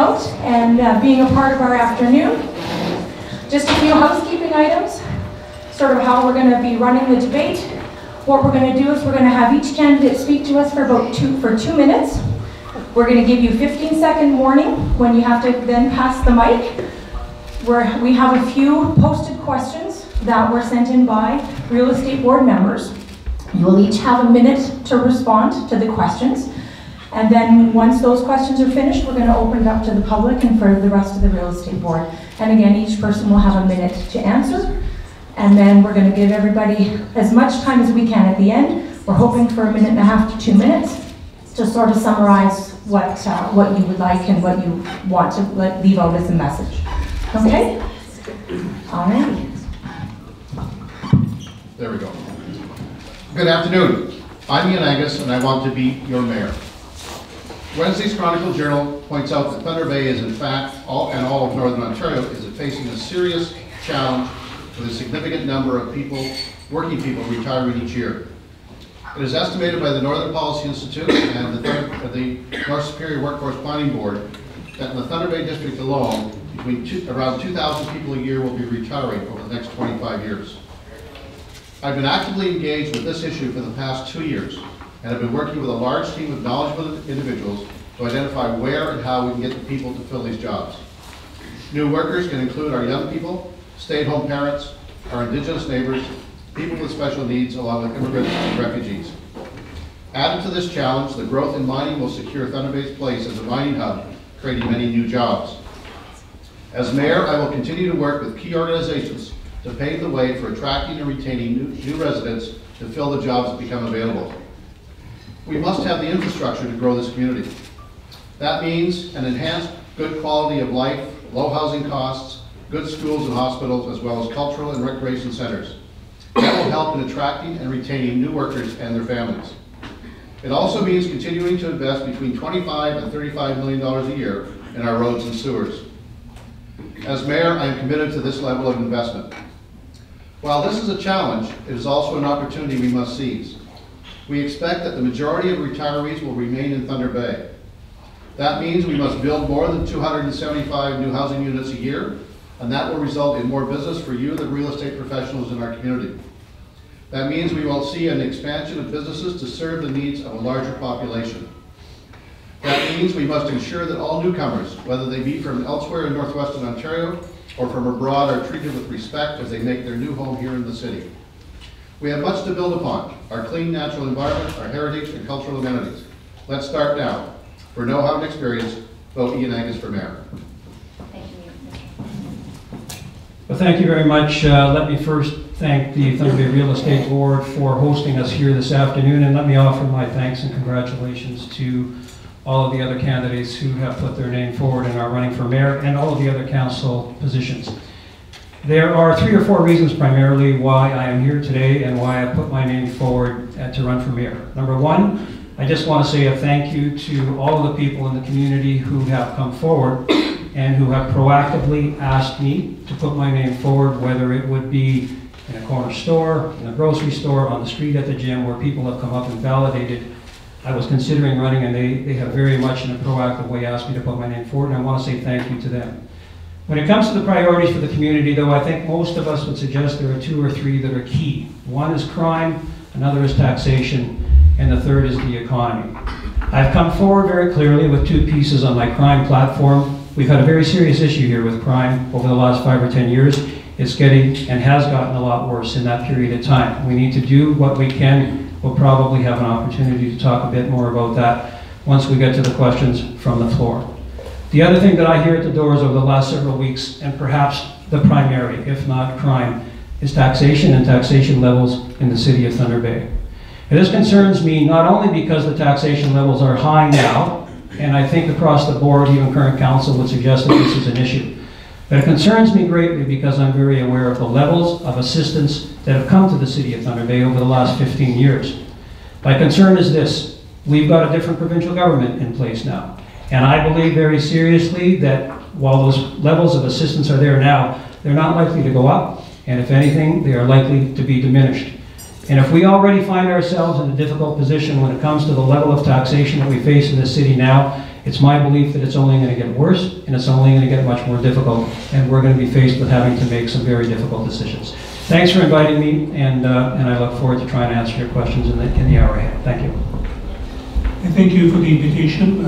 out and being a part of our afternoon. Just a few housekeeping items, sort of how we're going to be running the debate. What we're going to do is we're going to have each candidate speak to us for about 2 minutes. We're going to give you 15-second warning when you have to then pass the mic. We have a few posted questions that were sent in by real estate board members. You will each have a minute to respond to the questions. And then once those questions are finished, we're going to open it up to the public and for the rest of the real estate board. And again, each person will have a minute to answer. And then we're going to give everybody as much time as we can at the end. We're hoping for 1.5 to 2 minutes to sort of summarize what you would like and what you want to leave out as a message. Okay? All right. There we go. Good afternoon. I'm Iain Angus, and I want to be your mayor. Wednesday's Chronicle Journal points out that Thunder Bay is in fact, all of Northern Ontario, is facing a serious challenge with a significant number of working people retiring each year. It is estimated by the Northern Policy Institute and the North Superior Workforce Planning Board that in the Thunder Bay District alone, around 2,000 people a year will be retiring over the next 25 years. I've been actively engaged with this issue for the past 2 years and have been working with a large team of knowledgeable individuals to identify where and how we can get the people to fill these jobs. New workers can include our young people, stay-at-home parents, our Indigenous neighbors, people with special needs, along with immigrants and refugees. Added to this challenge, the growth in mining will secure Thunder Bay's place as a mining hub, creating many new jobs. As mayor, I will continue to work with key organizations to pave the way for attracting and retaining new residents to fill the jobs that become available. We must have the infrastructure to grow this community. That means an enhanced good quality of life, low housing costs, good schools and hospitals, as well as cultural and recreation centers. That will help in attracting and retaining new workers and their families. It also means continuing to invest between $25 and $35 million a year in our roads and sewers. As mayor, I am committed to this level of investment. While this is a challenge, it is also an opportunity we must seize. We expect that the majority of retirees will remain in Thunder Bay. That means we must build more than 275 new housing units a year, and that will result in more business for you, the real estate professionals in our community. That means we will see an expansion of businesses to serve the needs of a larger population. That means we must ensure that all newcomers, whether they be from elsewhere in northwestern Ontario or from abroad, are treated with respect as they make their new home here in the city. We have much to build upon: our clean natural environment, our heritage, and cultural amenities. Let's start now. For know-how and experience, vote Iain Angus for mayor. Well, thank you very much. Let me first thank the Thunder Bay Real Estate Board for hosting us here this afternoon, and let me offer my thanks and congratulations to all of the other candidates who have put their name forward and are running for mayor, and all of the other council positions. There are 3 or 4 reasons primarily why I am here today and why I put my name forward to run for mayor. Number 1, I just want to say a thank you to all of the people in the community who have come forward and who have proactively asked me to put my name forward, whether it would be in a corner store, in a grocery store, on the street, at the gym, where people have come up and validated I was considering running, and they have very much in a proactive way asked me to put my name forward, and I want to say thank you to them. When it comes to the priorities for the community, though, I think most of us would suggest there are 2 or 3 that are key. One is crime, another is taxation, and the third is the economy. I've come forward very clearly with 2 pieces on my crime platform. We've had a very serious issue here with crime over the last 5 or 10 years. It's getting and has gotten a lot worse in that period of time. We need to do what we can. We'll probably have an opportunity to talk a bit more about that once we get to the questions from the floor. The other thing that I hear at the doors over the last several weeks, and perhaps the primary, if not crime, is taxation and taxation levels in the city of Thunder Bay. And this concerns me not only because the taxation levels are high now, and I think across the board, even current council would suggest that this is an issue. But it concerns me greatly because I'm very aware of the levels of assistance that have come to the city of Thunder Bay over the last 15 years. My concern is this: we've got a different provincial government in place now. And I believe very seriously that while those levels of assistance are there now, they're not likely to go up. And if anything, they are likely to be diminished. And if we already find ourselves in a difficult position when it comes to the level of taxation that we face in this city now, It's my belief that it's only going to get worse, and it's only going to get much more difficult, and we're going to be faced with having to make some very difficult decisions. Thanks for inviting me, and I look forward to trying to answer your questions in the hour ahead. Thank you. And thank you for the invitation.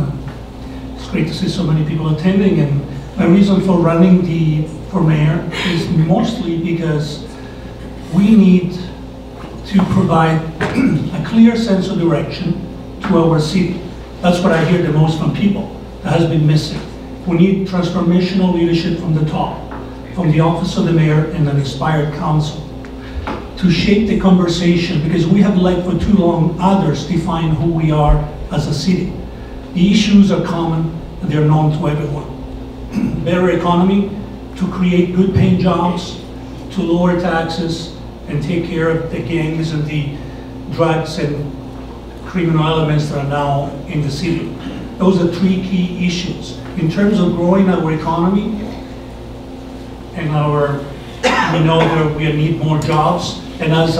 It's great to see so many people attending, and my reason for running for mayor is mostly because we need to provide a clear sense of direction to our city. That's what I hear the most from people. That has been missing. We need transformational leadership from the top, from the office of the mayor and an inspired council, to shape the conversation, because we have let for too long others define who we are as a city. The issues are common and they're known to everyone. Better economy, to create good paying jobs, to lower taxes, and take care of the gangs and the drugs and criminal elements that are now in the city. Those are three key issues. In terms of growing our economy, and we know that we need more jobs, and as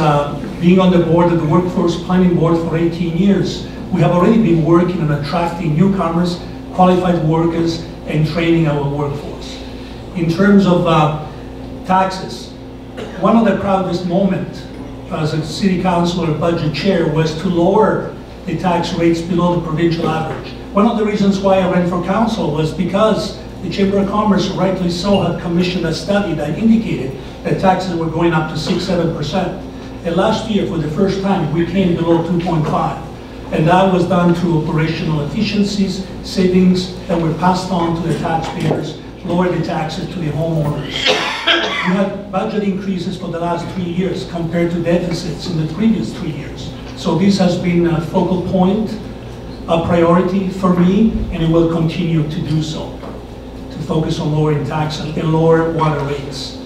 being on the board of the Workforce Planning Board for 18 years, we have already been working on attracting newcomers, qualified workers, and training our workforce. In terms of taxes, one of the proudest moments as a city councilor budget chair was to lower the tax rates below the provincial average. One of the reasons why I ran for council was because the Chamber of Commerce, rightly so, had commissioned a study that indicated that taxes were going up to 6–7%. And last year, for the first time, we came below 2.5. And that was done through operational efficiencies, savings that were passed on to the taxpayers, lower the taxes to the homeowners. We had budget increases for the last 3 years compared to deficits in the previous 3 years. So this has been a focal point, a priority for me, and it will continue to do so, to focus on lowering taxes and lower water rates.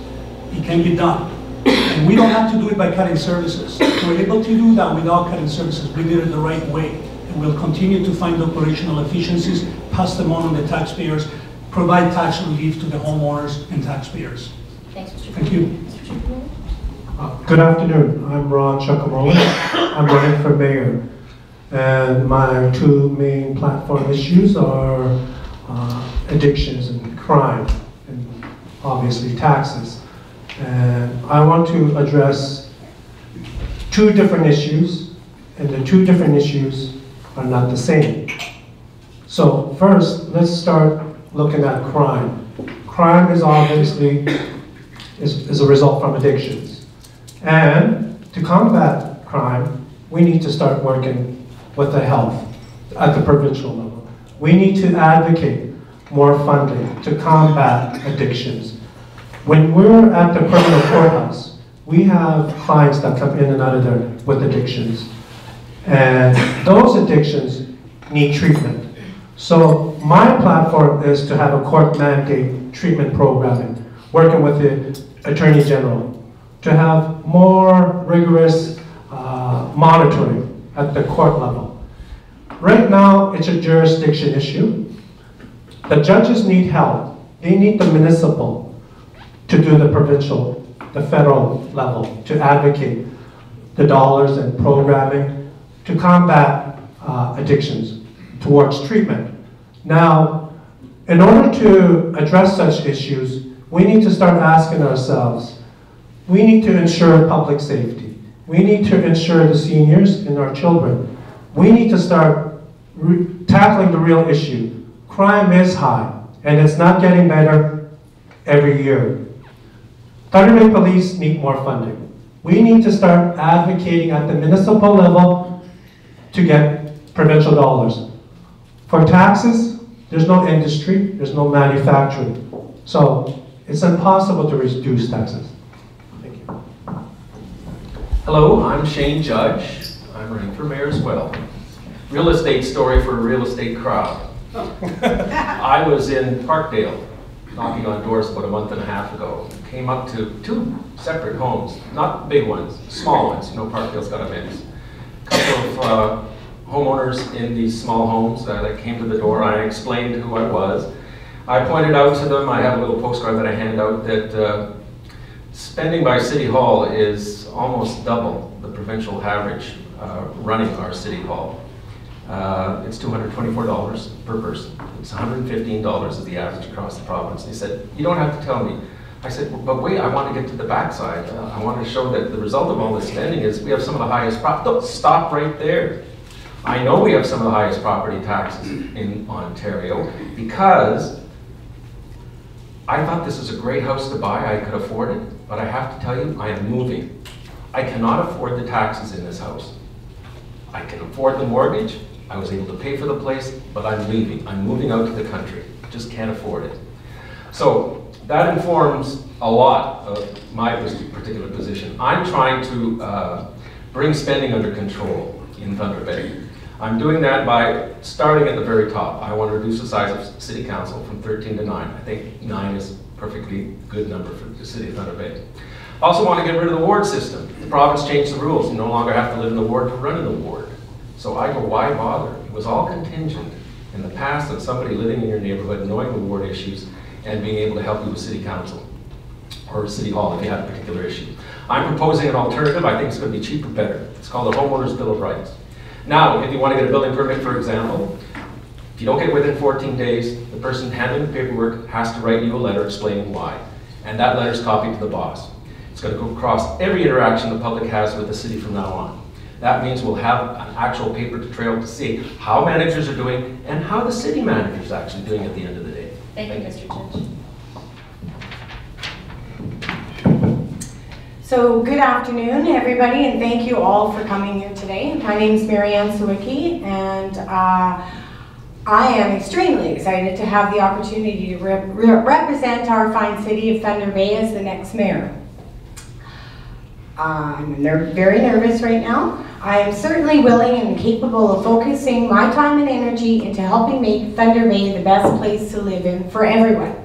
It can be done. And we don't have to do it by cutting services. We're able to do that without cutting services. We did it the right way. And we'll continue to find operational efficiencies, pass them on the taxpayers, provide tax relief to the homeowners and taxpayers. Thanks, Mr. Thank you. Good afternoon. I'm Chookomolin. I'm running for mayor. And my two main platform issues are addictions and crime, and obviously taxes. And I want to address two different issues, and the two different issues are not the same. So first, let's start looking at crime. Crime is obviously is a result from addictions. And to combat crime, we need to start working with the health at the provincial level. We need to advocate more funding to combat addictions. When we're at the criminal courthouse, we have clients that come in and out of there with addictions. And those addictions need treatment. So my platform is to have a court mandate treatment programming, working with the Attorney General, to have more rigorous monitoring at the court level. Right now, it's a jurisdiction issue. The judges need help. They need the municipal to do the provincial, the federal level, to advocate the dollars and programming to combat addictions towards treatment. Now, in order to address such issues, we need to start asking ourselves, we need to ensure public safety. We need to ensure the seniors and our children. We need to start tackling the real issue. Crime is high, and it's not getting better every year. Thunder Bay Police need more funding. We need to start advocating at the municipal level to get provincial dollars. For taxes, there's no industry, there's no manufacturing. So it's impossible to reduce taxes. Thank you. Hello, I'm Shane Judge. I'm running for mayor as well. Real estate story for a real estate crowd. I was in Parkdale knocking on doors about a month and a half ago. Came up to two separate homes, not big ones, small ones. You know, Parkdale's got a mix. A couple of homeowners in these small homes that came to the door. I explained who I was. I pointed out to them, I have a little postcard that I hand out, that spending by City Hall is almost double the provincial average running our City Hall. It's $224 per person. It's $115 is the average across the province. They said, you don't have to tell me. I said, well, but wait, I want to get to the backside. I want to show that the result of all this spending is we have some of the highest Don't stop right there. I know we have some of the highest property taxes in Ontario because I thought this was a great house to buy. I could afford it, but I have to tell you, I am moving. I cannot afford the taxes in this house. I can afford the mortgage. I was able to pay for the place, but I'm leaving. I'm moving out to the country. Just can't afford it. So that informs a lot of my particular position. I'm trying to bring spending under control in Thunder Bay. I'm doing that by starting at the very top. I want to reduce the size of City Council from 13 to 9. I think 9 is a perfectly good number for the City of Thunder Bay. I also want to get rid of the ward system. The province changed the rules. You no longer have to live in the ward to run in the ward. So I go, why bother? It was all contingent in the past on somebody living in your neighborhood, knowing the ward issues, and being able to help you with City Council or City Hall if you had a particular issue. I'm proposing an alternative. I think it's going to be cheaper, better. It's called the Homeowner's Bill of Rights. Now, if you want to get a building permit, for example, if you don't get within 14 days, the person handling the paperwork has to write you a letter explaining why. And that letter is copied to the boss. It's going to go across every interaction the public has with the city from now on. That means we'll have an actual paper trail to see how managers are doing and how the city manager is actually doing at the end of the day. Thank you, Mr. Judge. So good afternoon, everybody, and thank you all for coming here today. My name is Mariann Sawicki, and I am extremely excited to have the opportunity to represent our fine city of Thunder Bay as the next mayor. I'm very nervous right now. I am certainly willing and capable of focusing my time and energy into helping make Thunder Bay the best place to live in for everyone.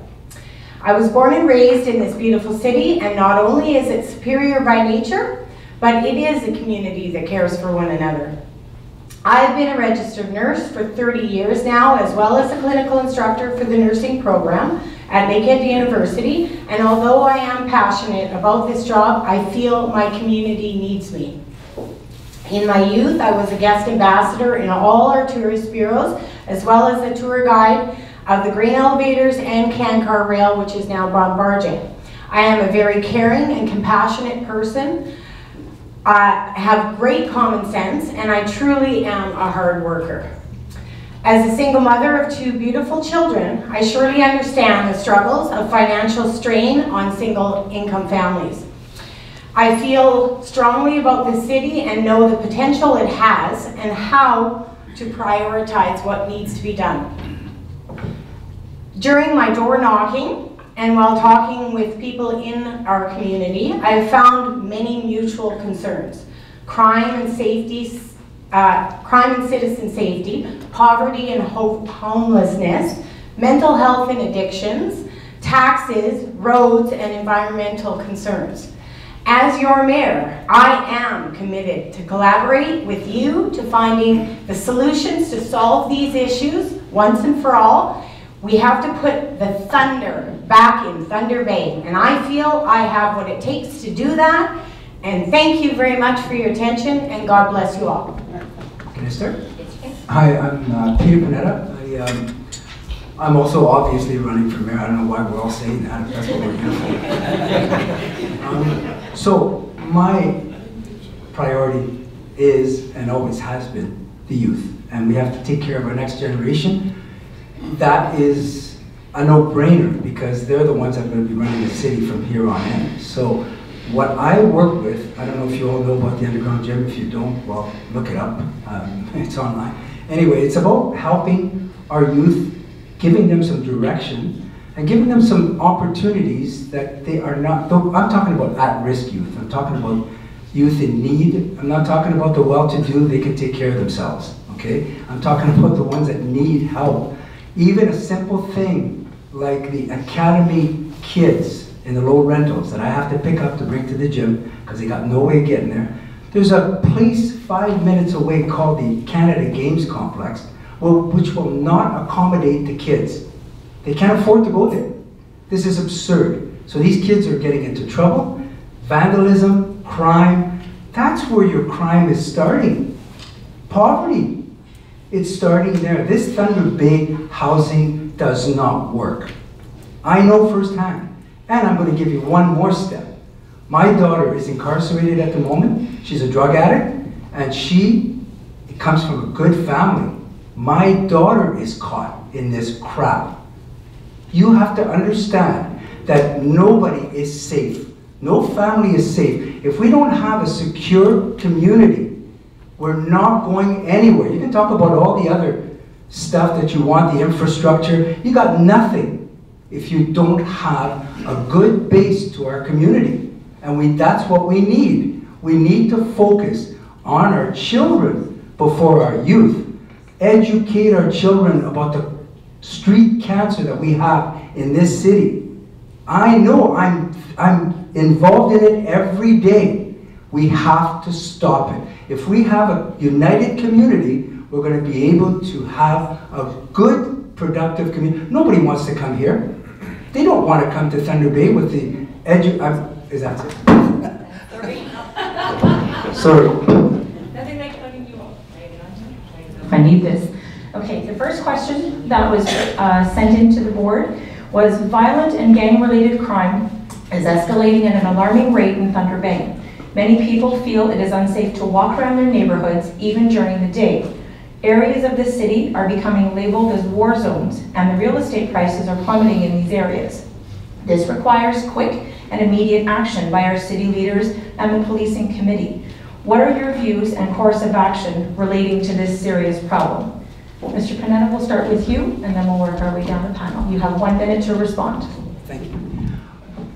I was born and raised in this beautiful city, and not only is it superior by nature, but it is a community that cares for one another. I've been a registered nurse for 30 years now, as well as a clinical instructor for the nursing program at Lakehead University, and although I am passionate about this job, I feel my community needs me. In my youth, I was a guest ambassador in all our tourist bureaus, as well as a tour guide of the grain elevators and Cancar Rail, which is now Bob Barging. I am a very caring and compassionate person. I have great common sense, and I truly am a hard worker. As a single mother of 2 beautiful children, I surely understand the struggles of financial strain on single income families. I feel strongly about this city and know the potential it has and how to prioritize what needs to be done. During my door knocking and while talking with people in our community, I've found many mutual concerns: crime and safety, crime and citizen safety, poverty and homelessness, mental health and addictions, taxes, roads, and environmental concerns. As your mayor, I am committed to collaborate with you to finding the solutions to solve these issues once and for all. We have to put the thunder back in Thunder Bay, and I feel I have what it takes to do that. And thank you very much for your attention, and God bless you all. Can I start? Hi, I'm Peter Panetta. I'm also obviously running for mayor. I don't know why we're all saying that. That's what we're here for. So my priority is, and always has been, the youth. And we have to take care of our next generation. That is a no-brainer because they're the ones that are going to be running the city from here on in. So what I work with, I don't know if you all know about the underground gym. If you don't, well, look it up. It's online. Anyway, it's about helping our youth, giving them some direction, and giving them some opportunities that they are not, I'm talking about at-risk youth. I'm talking about youth in need. I'm not talking about the well-to-do, they can take care of themselves, okay? I'm talking about the ones that need help. Even a simple thing like the academy kids in the low rentals that I have to pick up to bring to the gym because they got no way of getting there. There's a place 5 minutes away called the Canada Games Complex, which will not accommodate the kids. They can't afford to go there. This is absurd. So these kids are getting into trouble, vandalism, crime. That's where your crime is starting. Poverty. It's starting there. This Thunder Bay housing does not work. I know firsthand. And I'm going to give you one more step. My daughter is incarcerated at the moment. She's a drug addict, and she comes from a good family. My daughter is caught in this crap. You have to understand that nobody is safe. No family is safe. If we don't have a secure community, we're not going anywhere. You can talk about all the other stuff that you want, the infrastructure. You got nothing if you don't have a good base to our community. And that's what we need. We need to focus on our children before our youth. Educate our children about the street cancer that we have in this city. I know, I'm involved in it every day. We have to stop it. If we have a united community, we're going to be able to have a good, productive community. Nobody wants to come here. They don't want to come to Thunder Bay with the is that it? Sorry. Nothing like letting you off. I need this. Okay, the first question that was sent into the board was violent and gang-related crime is escalating at an alarming rate in Thunder Bay. Many people feel it is unsafe to walk around their neighborhoods even during the day. Areas of the city are becoming labeled as war zones, and the real estate prices are plummeting in these areas. This requires quick and immediate action by our city leaders and the policing committee. What are your views and course of action relating to this serious problem? Mr. Panetta, we'll start with you, and then we'll work our way down the panel. You have 1 minute to respond. Thank you.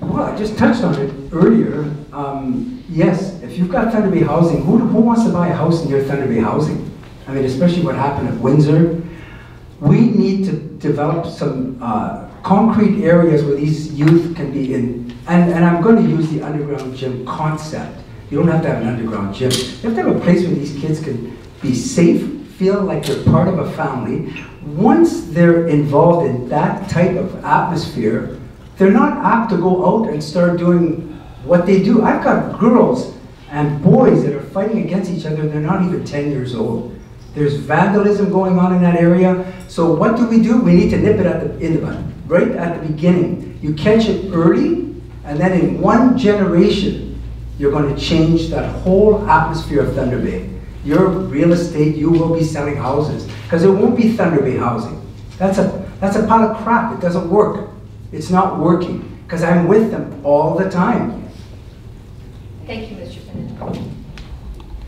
Well, I just touched on it earlier. Yes, if you've got Thunder Bay housing, who wants to buy a house near Thunder Bay housing? I mean, especially what happened at Windsor. We need to develop some concrete areas where these youth can be in, and I'm going to use the underground gym concept. You don't have to have an underground gym. You have to have a place where these kids can be safe, feel like they're part of a family. Once they're involved in that type of atmosphere, they're not apt to go out and start doing what they do. I've got girls and boys that are fighting against each other, they're not even 10 years old. There's vandalism going on in that area. So what do? We need to nip it in the bud, right at the beginning. You catch it early, and then in one generation, you're going to change that whole atmosphere of Thunder Bay. Your real estate, you will be selling houses, because it won't be Thunder Bay housing. That's a pile of crap. It doesn't work. It's not working, because I'm with them all the time. Thank you, Mr. Panetta.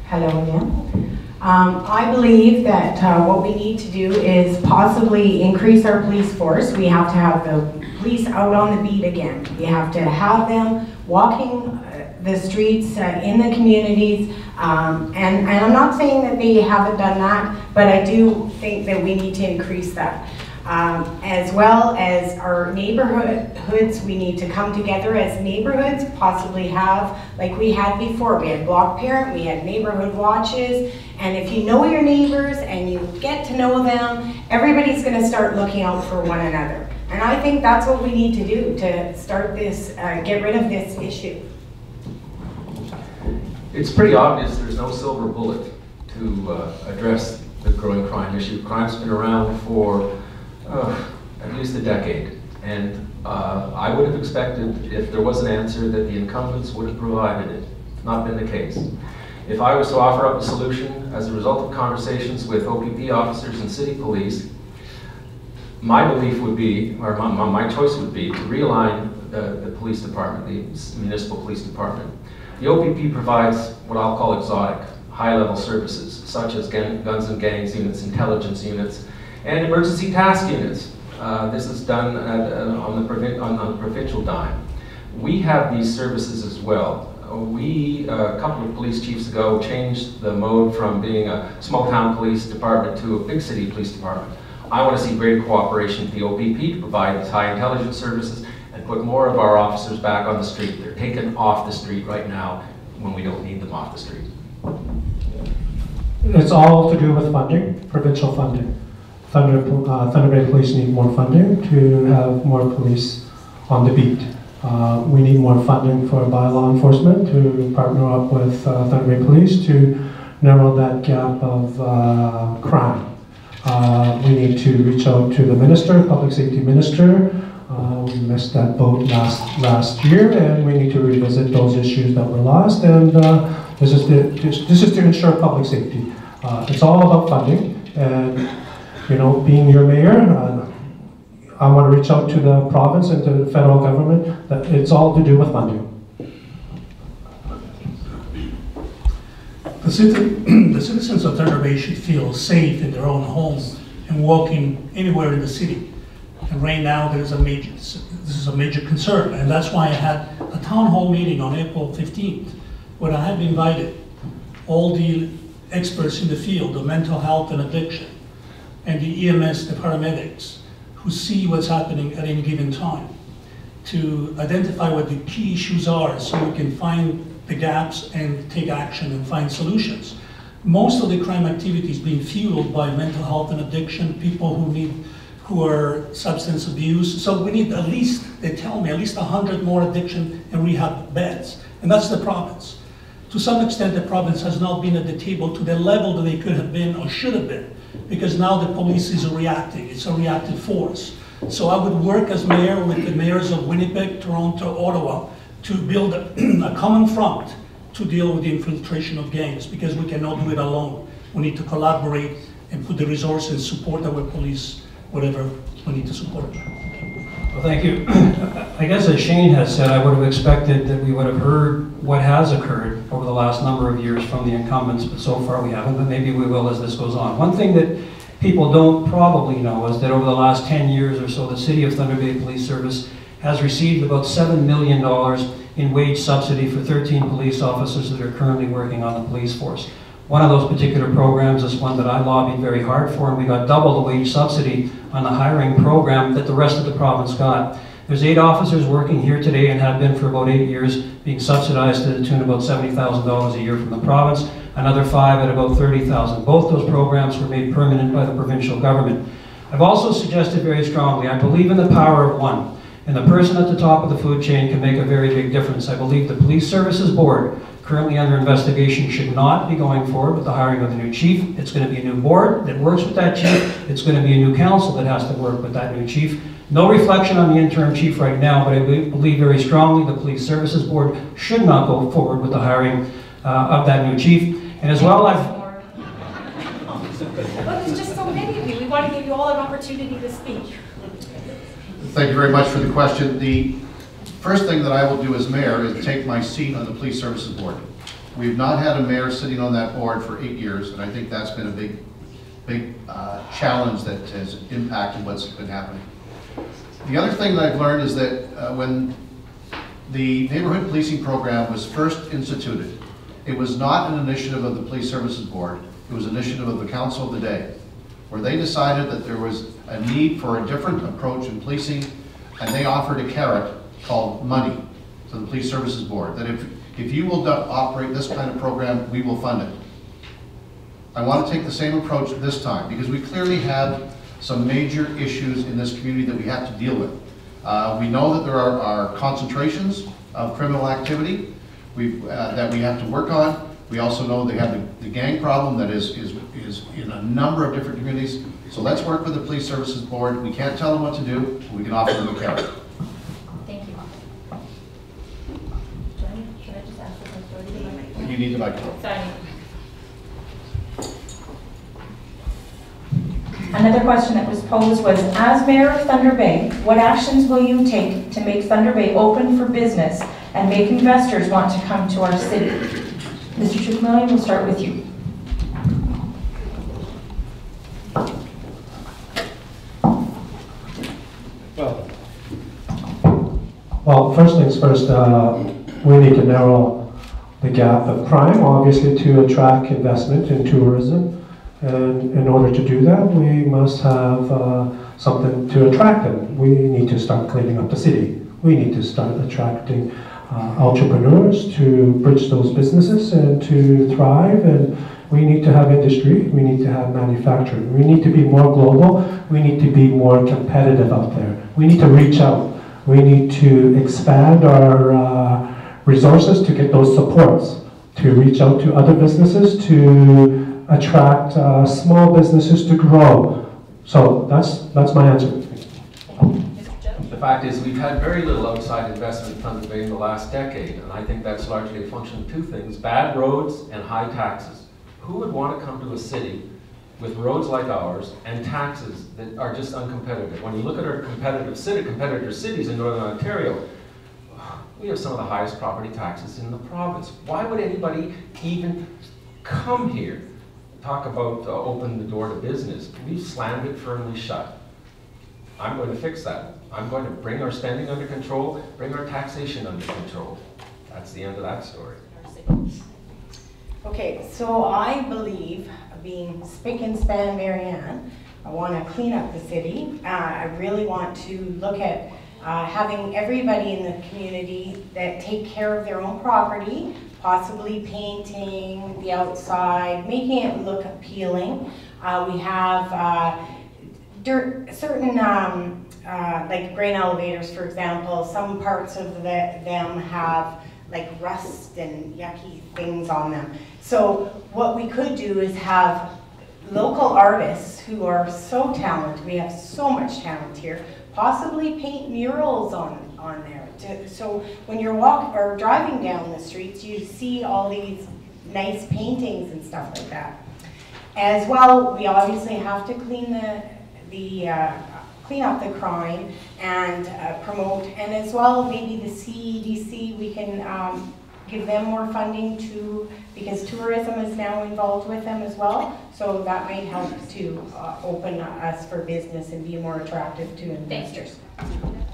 Hello again. I believe that what we need to do is possibly increase our police force. We have to have the police out on the beat again. We have to have them walking the streets in the communities. And I'm not saying that they haven't done that, but I do think that we need to increase that. As well as our neighborhoods, we need to come together as neighborhoods, possibly have, like we had before, we had block parent, we had neighborhood watches, and if you know your neighbors and you get to know them, everybody's going to start looking out for one another. And I think that's what we need to do to start this, get rid of this issue. It's pretty obvious there's no silver bullet to address the growing crime issue. Crime's been around for at least a decade, and I would have expected, if there was an answer, that the incumbents would have provided it. It's not been the case. If I was to offer up a solution as a result of conversations with OPP officers and city police, my belief would be, or my choice would be, to realign the police department, the municipal police department. The OPP provides what I'll call exotic, high-level services, such as guns and gangs units, intelligence units, and emergency task units. This is done on the provincial dime. We have these services as well. We, a couple of police chiefs ago, changed the mode from being a small town police department to a big city police department. I want to see greater cooperation with the OPP to provide these high intelligence services and put more of our officers back on the street. They're taken off the street right now when we don't need them off the street. It's all to do with funding, provincial funding. Thunder Bay Police need more funding to have more police on the beat. We need more funding for bylaw enforcement to partner up with Thunder Bay Police to narrow that gap of crime. We need to reach out to the minister, public safety minister. We missed that vote last year, and we need to revisit those issues that were lost. And this is to ensure public safety. It's all about funding, and being your mayor, I want to reach out to the province and to the federal government that it's all to do with funding. The citizens of Thunder Bay should feel safe in their own homes and walking anywhere in the city. And right now, this is a major concern, and that's why I had a town hall meeting on April 15th, where I have invited all the experts in the field of mental health and addiction, and the EMS, the paramedics, who see what's happening at any given time, to identify what the key issues are so we can find the gaps and take action and find solutions. Most of the crime activity is being fueled by mental health and addiction, people who are substance abuse. So we need at least, they tell me, at least 100 more addiction and rehab beds. And that's the province. To some extent, the province has not been at the table to the level that they could have been or should have been, because now the police is reacting. It's a reactive force. So I would work as mayor with the mayors of Winnipeg, Toronto, Ottawa, to build a common front to deal with the infiltration of gangs, because we cannot do it alone. We need to collaborate and put the resources and support our police, whatever we need to support. Well, thank you. I guess as Shane has said, I would have expected that we would have heard what has occurred over the last number of years from the incumbents, but so far we haven't, but maybe we will as this goes on. One thing that people don't probably know is that over the last 10 years or so, the City of Thunder Bay Police Service has received about $7 million in wage subsidy for 13 police officers that are currently working on the police force. One of those particular programs is one that I lobbied very hard for, and we got double the wage subsidy on the hiring program that the rest of the province got. There's 8 officers working here today and have been for about 8 years, being subsidized to the tune of about $70,000 a year from the province, another 5 at about $30,000. Both those programs were made permanent by the provincial government. I've also suggested very strongly, I believe in the power of one. And the person at the top of the food chain can make a very big difference. I believe the Police Services Board, currently under investigation, should not be going forward with the hiring of a new chief. It's going to be a new board that works with that chief. It's going to be a new council that has to work with that new chief. No reflection on the interim chief right now, but I believe very strongly the Police Services Board should not go forward with the hiring of that new chief. And as well, Look, there's just so many of you. We want to give you all an opportunity to speak. Thank you very much for the question. The first thing that I will do as mayor is take my seat on the Police Services Board. We've not had a mayor sitting on that board for 8 years, and I think that's been a big challenge that has impacted what's been happening. The other thing that I've learned is that when the neighborhood policing program was first instituted, it was not an initiative of the Police Services Board, it was an initiative of the Council of the Day, where they decided that there was a need for a different approach in policing, and they offered a carrot called money to the Police Services Board, that if you will operate this kind of program, we will fund it. I want to take the same approach this time, because we clearly have some major issues in this community that we have to deal with. We know that there are concentrations of criminal activity that we have to work on. We also know they have the gang problem that is in a number of different communities. So let's work with the Police Services Board. We can't tell them what to do, we can offer them a carrot. Thank you. Should I just ask the authority? You need the microphone. Sorry. Another question that was posed was, as Mayor of Thunder Bay, what actions will you take to make Thunder Bay open for business and make investors want to come to our city? Mr. Chookomolin, we'll start with you. Well, first things first, we need to narrow the gap of crime, obviously, to attract investment in tourism. And in order to do that, we must have something to attract them. We need to start cleaning up the city. We need to start attracting entrepreneurs to bridge those businesses and to thrive. And we need to have industry. We need to have manufacturing. We need to be more global. We need to be more competitive out there. We need to reach out. We need to expand our resources to get those supports, to reach out to other businesses, to attract small businesses to grow. So that's my answer. The fact is, we've had very little outside investment in Thunder Bay in the last decade, and I think that's largely a function of two things: bad roads and high taxes. Who would want to come to a city with roads like ours and taxes that are just uncompetitive? When you look at our competitor cities in Northern Ontario, we have some of the highest property taxes in the province. Why would anybody even come here? Talk about open the door to business. We've slammed it firmly shut. I'm going to fix that. I'm going to bring our spending under control, bring our taxation under control. That's the end of that story. Okay, so I believe, being spick and span Mariann, I want to clean up the city. I really want to look at having everybody in the community that take care of their own property, possibly painting the outside, making it look appealing. We have certain, like grain elevators, for example, some parts of them have like rust and yucky things on them. So what we could do is have local artists who are so talented, we have so much talent here, possibly paint murals on there. So when you're walking or driving down the streets, you see all these nice paintings and stuff like that. As well, we obviously have to clean clean up the crime and promote, and as well maybe the CEDC, we can give them more funding too, because tourism is now involved with them as well, so that might help to open us for business and be more attractive to investors.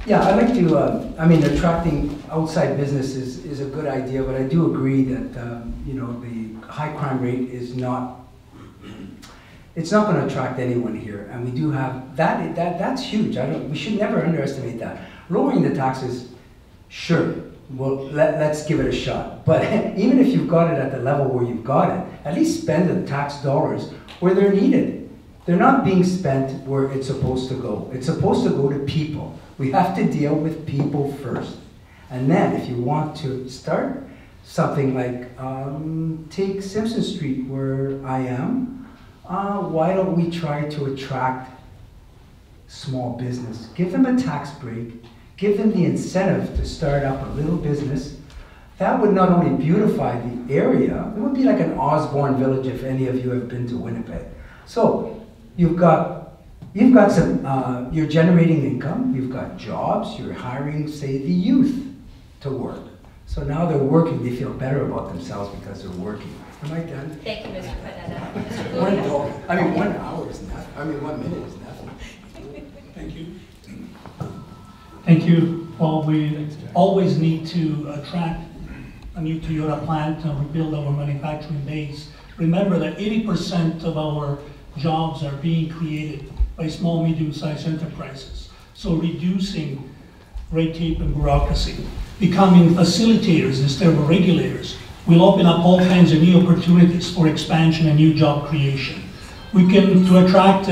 Yeah, I'd like to, I mean, attracting outside business is a good idea, but I do agree that, you know, the high crime rate is not, it's not going to attract anyone here, and we do have, that's huge. We should never underestimate that. Lowering the taxes, sure, well, let's give it a shot. But even if you've got it at the level where you've got it, at least spend the tax dollars where they're needed. They're not being spent where it's supposed to go. It's supposed to go to people. We have to deal with people first. And then if you want to start something like, take Simpson Street where I am, why don't we try to attract small business? Give them a tax break. Give them the incentive to start up a little business. That would not only beautify the area, it would be like an Osborne village if any of you have been to Winnipeg. So you've got some, you're generating income, you've got jobs, you're hiring, say, the youth to work. So now they're working, they feel better about themselves because they're working. Am I done? Thank you, Mr. Panetta. I mean, 1 hour is nothing. I mean, 1 minute is nothing. Thank you. Thank you. Well, we always need to attract a new Toyota plant and rebuild our manufacturing base. Remember that 80% of our jobs are being created by small, medium-sized enterprises. So reducing red tape and bureaucracy, becoming facilitators instead of regulators, will open up all kinds of new opportunities for expansion and new job creation. We can, to attract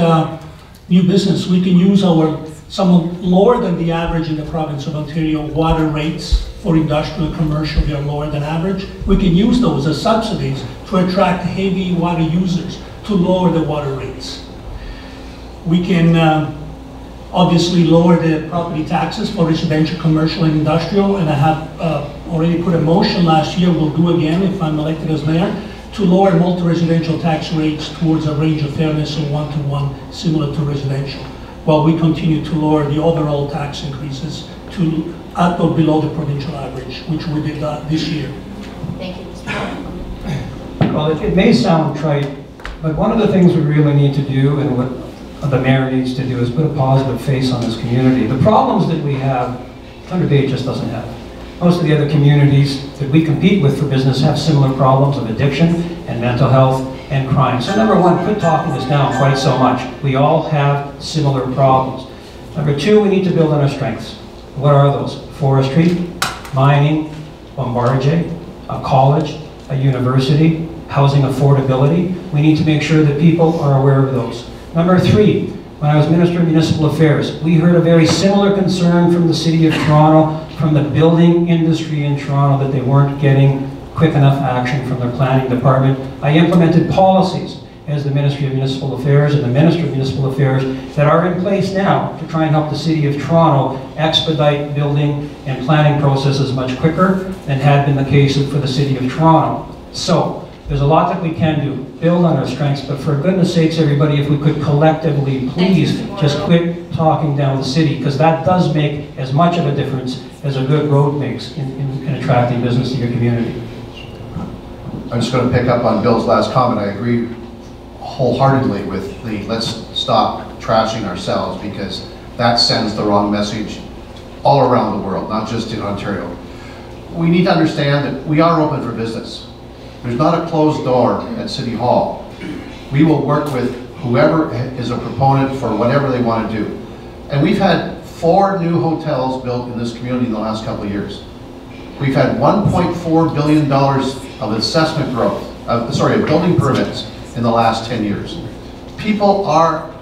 new business, we can use some lower than the average in the province of Ontario water rates for industrial and commercial. They are lower than average. We can use those as subsidies to attract heavy water users to lower the water rates. We can obviously lower the property taxes for residential, commercial, and industrial, and I have already put a motion last year, we'll do again if I'm elected as mayor, to lower multi-residential tax rates towards a range of fairness of 1-to-1, similar to residential, while we continue to lower the overall tax increases to at or below the provincial average, which we did this year. Thank you, Mr. Well, it may sound trite, but one of the things we really need to do, and what the mayor needs to do, is put a positive face on this community. The problems that we have, Thunder Bay just doesn't have. Most of the other communities that we compete with for business have similar problems of addiction and mental health and crime. So number one, quit talking us down quite so much. We all have similar problems. Number two, we need to build on our strengths. What are those? Forestry, mining, bombardier, a college, a university, housing affordability. We need to make sure that people are aware of those. Number three, when I was Minister of Municipal Affairs, we heard a very similar concern from the City of Toronto, from the building industry in Toronto, that they weren't getting quick enough action from their planning department. I implemented policies as the Ministry of Municipal Affairs and the Minister of Municipal Affairs that are in place now to try and help the City of Toronto expedite building and planning processes much quicker than had been the case for the City of Toronto. So, there's a lot that we can do, build on our strengths, but for goodness sakes, everybody, if we could collectively, please, just quit talking down the city, because that does make as much of a difference as a good road makes in attracting business to your community. I'm just going to pick up on Bill's last comment. I agree wholeheartedly with the let's stop trashing ourselves, because that sends the wrong message all around the world, not just in Ontario. We need to understand that we are open for business. There's not a closed door at City Hall. We will work with whoever is a proponent for whatever they want to do. And we've had 4 new hotels built in this community in the last couple of years. We've had $1.4 billion of assessment growth, of building permits in the last 10 years. People are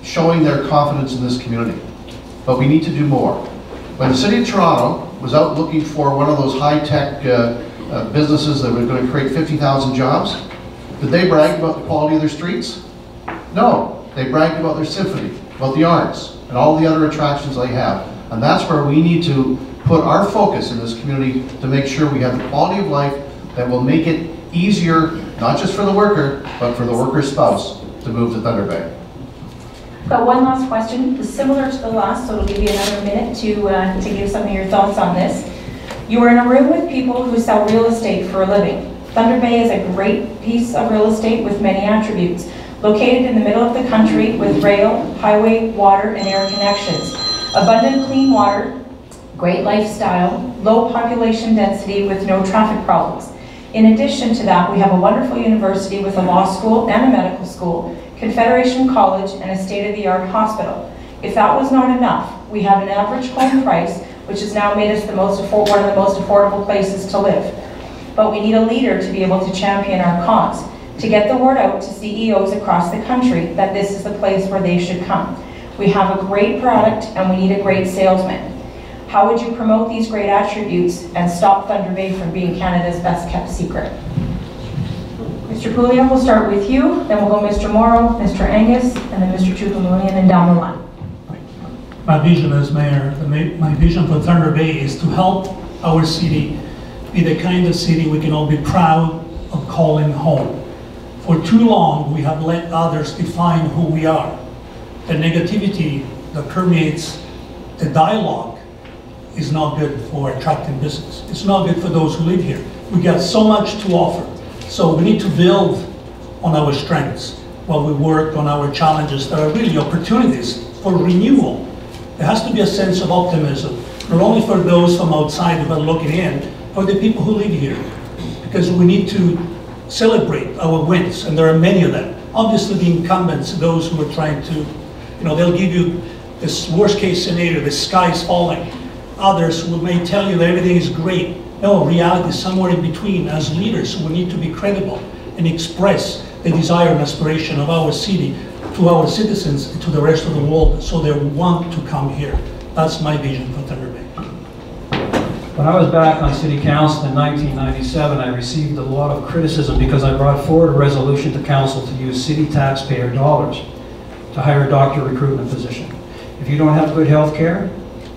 showing their confidence in this community, but we need to do more. When the City of Toronto was out looking for one of those high-tech businesses that were going to create 50,000 jobs, did they brag about the quality of their streets? No, they bragged about their symphony, about the arts, and all the other attractions they have. And that's where we need to put our focus in this community to make sure we have the quality of life that will make it easier, not just for the worker, but for the worker's spouse to move to Thunder Bay. Got one last question, it's similar to the last, so it'll give you another minute to give some of your thoughts on this. You are in a room with people who sell real estate for a living. Thunder Bay is a great piece of real estate with many attributes. Located in the middle of the country with rail, highway, water, and air connections. Abundant clean water, great lifestyle, low population density with no traffic problems. In addition to that, we have a wonderful university with a law school and a medical school, Confederation College, and a state-of-the-art hospital. If that was not enough, we have an average home price, which has now made us one of the most affordable places to live. But we need a leader to be able to champion our cause, to get the word out to CEOs across the country that this is the place where they should come. We have a great product and we need a great salesman. How would you promote these great attributes and stop Thunder Bay from being Canada's best kept secret? Mr. Pullia, we'll start with you, then we'll go Mr. Mauro, Mr. Angus, and then Mr. Chookomolin, and down the line. My vision as mayor, my vision for Thunder Bay is to help our city be the kind of city we can all be proud of calling home. For too long, we have let others define who we are. The negativity that permeates the dialogue is not good for attracting business. It's not good for those who live here. We got so much to offer. So we need to build on our strengths while we work on our challenges that are really opportunities for renewal. There has to be a sense of optimism, not only for those from outside who are looking in, but the people who live here. Because we need to celebrate our wins, and there are many of them. Obviously the incumbents, those who are trying to, they'll give you this worst case scenario, the sky's falling. Others who may tell you that everything is great. No, reality is somewhere in between. As leaders, we need to be credible and express the desire and aspiration of our city to our citizens and to the rest of the world, so they want to come here. That's my vision for Thunder Bay. When I was back on City Council in 1997, I received a lot of criticism because I brought forward a resolution to Council to use city taxpayer dollars to hire a doctor recruitment position. If you don't have good health care,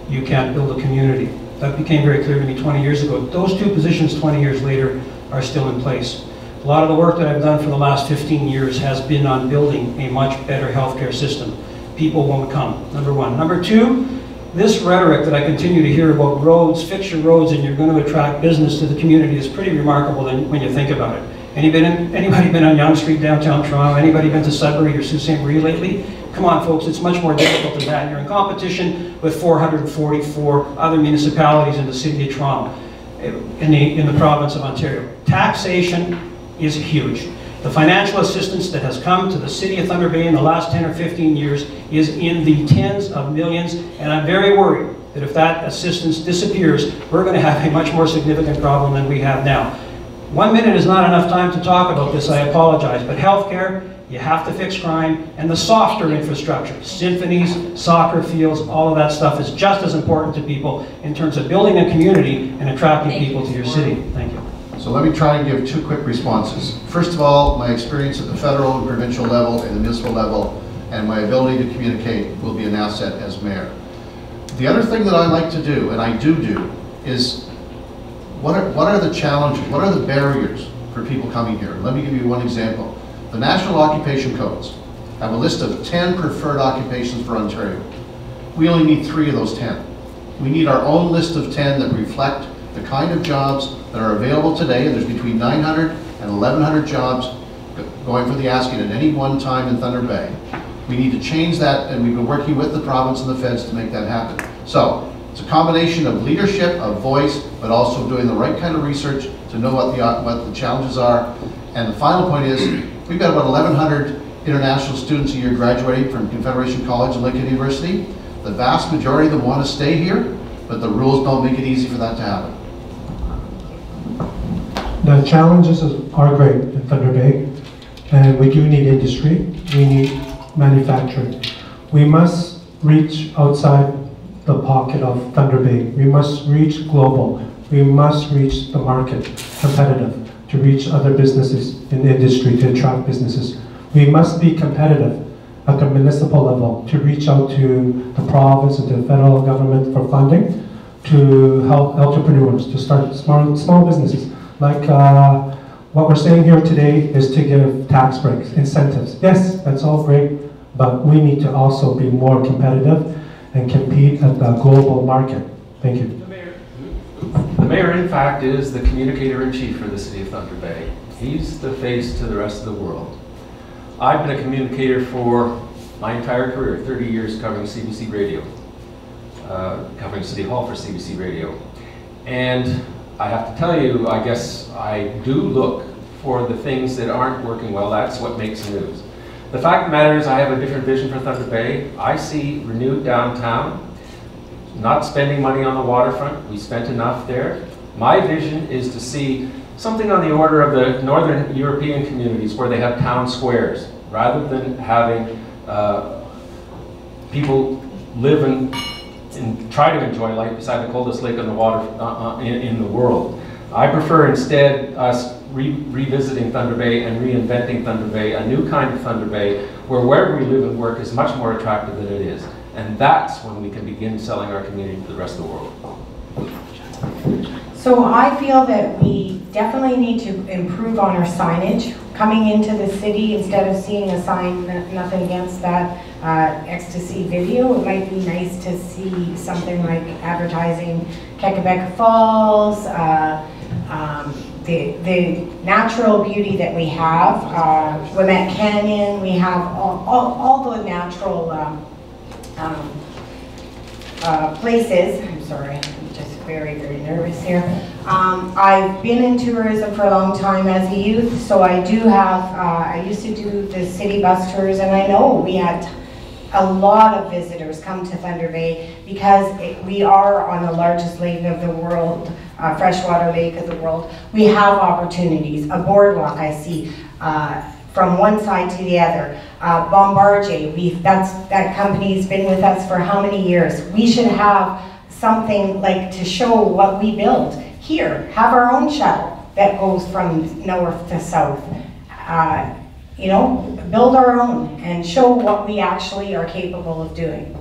you can't build a community. That became very clear to me 20 years ago. Those 2 positions 20 years later are still in place. A lot of the work that I've done for the last 15 years has been on building a much better healthcare system. People won't come, number 1. Number 2, this rhetoric that I continue to hear about roads, fix your roads and you're going to attract business to the community is pretty remarkable when you think about it. Anybody been on Yonge Street, downtown Toronto? Anybody been to Sudbury or Sault Ste. Marie lately? Come on folks, it's much more difficult than that. You're in competition with 444 other municipalities in the city of Toronto, in the province of Ontario. Taxation is huge. The financial assistance that has come to the city of Thunder Bay in the last 10 or 15 years is in the tens of millions, and I'm very worried that if that assistance disappears, we're going to have a much more significant problem than we have now. 1 minute is not enough time to talk about this, I apologize, but healthcare, you have to fix crime, and the softer infrastructure, symphonies, soccer fields, all of that stuff is just as important to people in terms of building a community and attracting people to your city. Thank you. So let me try and give 2 quick responses. First of all, my experience at the federal and provincial level and the municipal level and my ability to communicate will be an asset as mayor. The other thing that I like to do, and I do, is what are the challenges, what are the barriers for people coming here? Let me give you one example. The National Occupation Codes have a list of 10 preferred occupations for Ontario. We only need 3 of those 10. We need our own list of 10 that reflect the kind of jobs that are available today, and there's between 900 and 1,100 jobs going for the asking at any one time in Thunder Bay. We need to change that, and we've been working with the province and the feds to make that happen. So, it's a combination of leadership, of voice, but also doing the right kind of research to know what the challenges are. And the final point is, we've got about 1,100 international students a year graduating from Confederation College and Lincoln University. The vast majority of them want to stay here, but the rules don't make it easy for that to happen. The challenges are great in Thunder Bay, and we do need industry. We need manufacturing. We must reach outside the pocket of Thunder Bay. We must reach global. We must reach the market, competitive, to reach other businesses in the industry, to attract businesses. We must be competitive at the municipal level to reach out to the province and to the federal government for funding to help entrepreneurs to start small businesses. Like what we're saying here today is to give tax breaks, incentives. Yes, that's all great, but we need to also be more competitive and compete at the global market. Thank you. The mayor, in fact, is the communicator-in-chief for the city of Thunder Bay. He's the face to the rest of the world. I've been a communicator for my entire career, 30 years covering CBC Radio, covering City Hall for CBC Radio. And I have to tell you, I guess I do look for the things that aren't working well. That's what makes news. The fact of the matter is I have a different vision for Thunder Bay. I see renewed downtown, not spending money on the waterfront. We spent enough there. My vision is to see something on the order of the northern European communities where they have town squares, rather than having people live and try to enjoy life beside the coldest lake on the water in the world. I prefer instead us revisiting Thunder Bay and reinventing Thunder Bay, a new kind of Thunder Bay, where wherever we live and work is much more attractive than it is. And that's when we can begin selling our community to the rest of the world. So I feel that we definitely need to improve on our signage. Coming into the city, instead of seeing a sign, nothing against that, ecstasy video, it might be nice to see something like advertising Quebec Falls, the natural beauty that we have, Wilmette Canyon, we have all the natural places. I'm sorry, I'm just very, very nervous here. I've been in tourism for a long time as a youth, so I do have, I used to do the city bus tours, and I know we had a lot of visitors come to Thunder Bay because we are on the largest lake of the world, freshwater lake of the world. We have opportunities, a boardwalk I see, from one side to the other. Bombardier, that company's been with us for how many years? We should have something like to show what we build here. Have our own shuttle that goes from north to south. You know, build our own and show what we actually are capable of doing.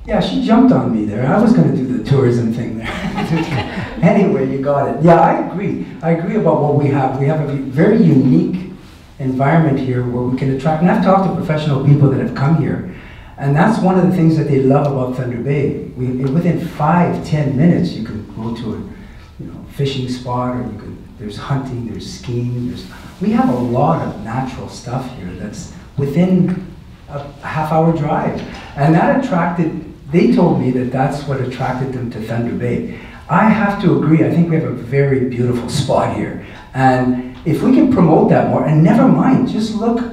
Yeah, she jumped on me there. I was going to do the tourism thing there. Anyway, you got it. Yeah, I agree. I agree about what we have. We have a very unique environment here where we can attract, and I've talked to professional people that have come here, and that's one of the things that they love about Thunder Bay. Within 5-10 minutes, you can go to a fishing spot, or there's hunting, there's skiing. We have a lot of natural stuff here that's within a half-hour drive, and that attracted. They told me that that's what attracted them to Thunder Bay. I have to agree. I think we have a very beautiful spot here, and if we can promote that more, and never mind, just look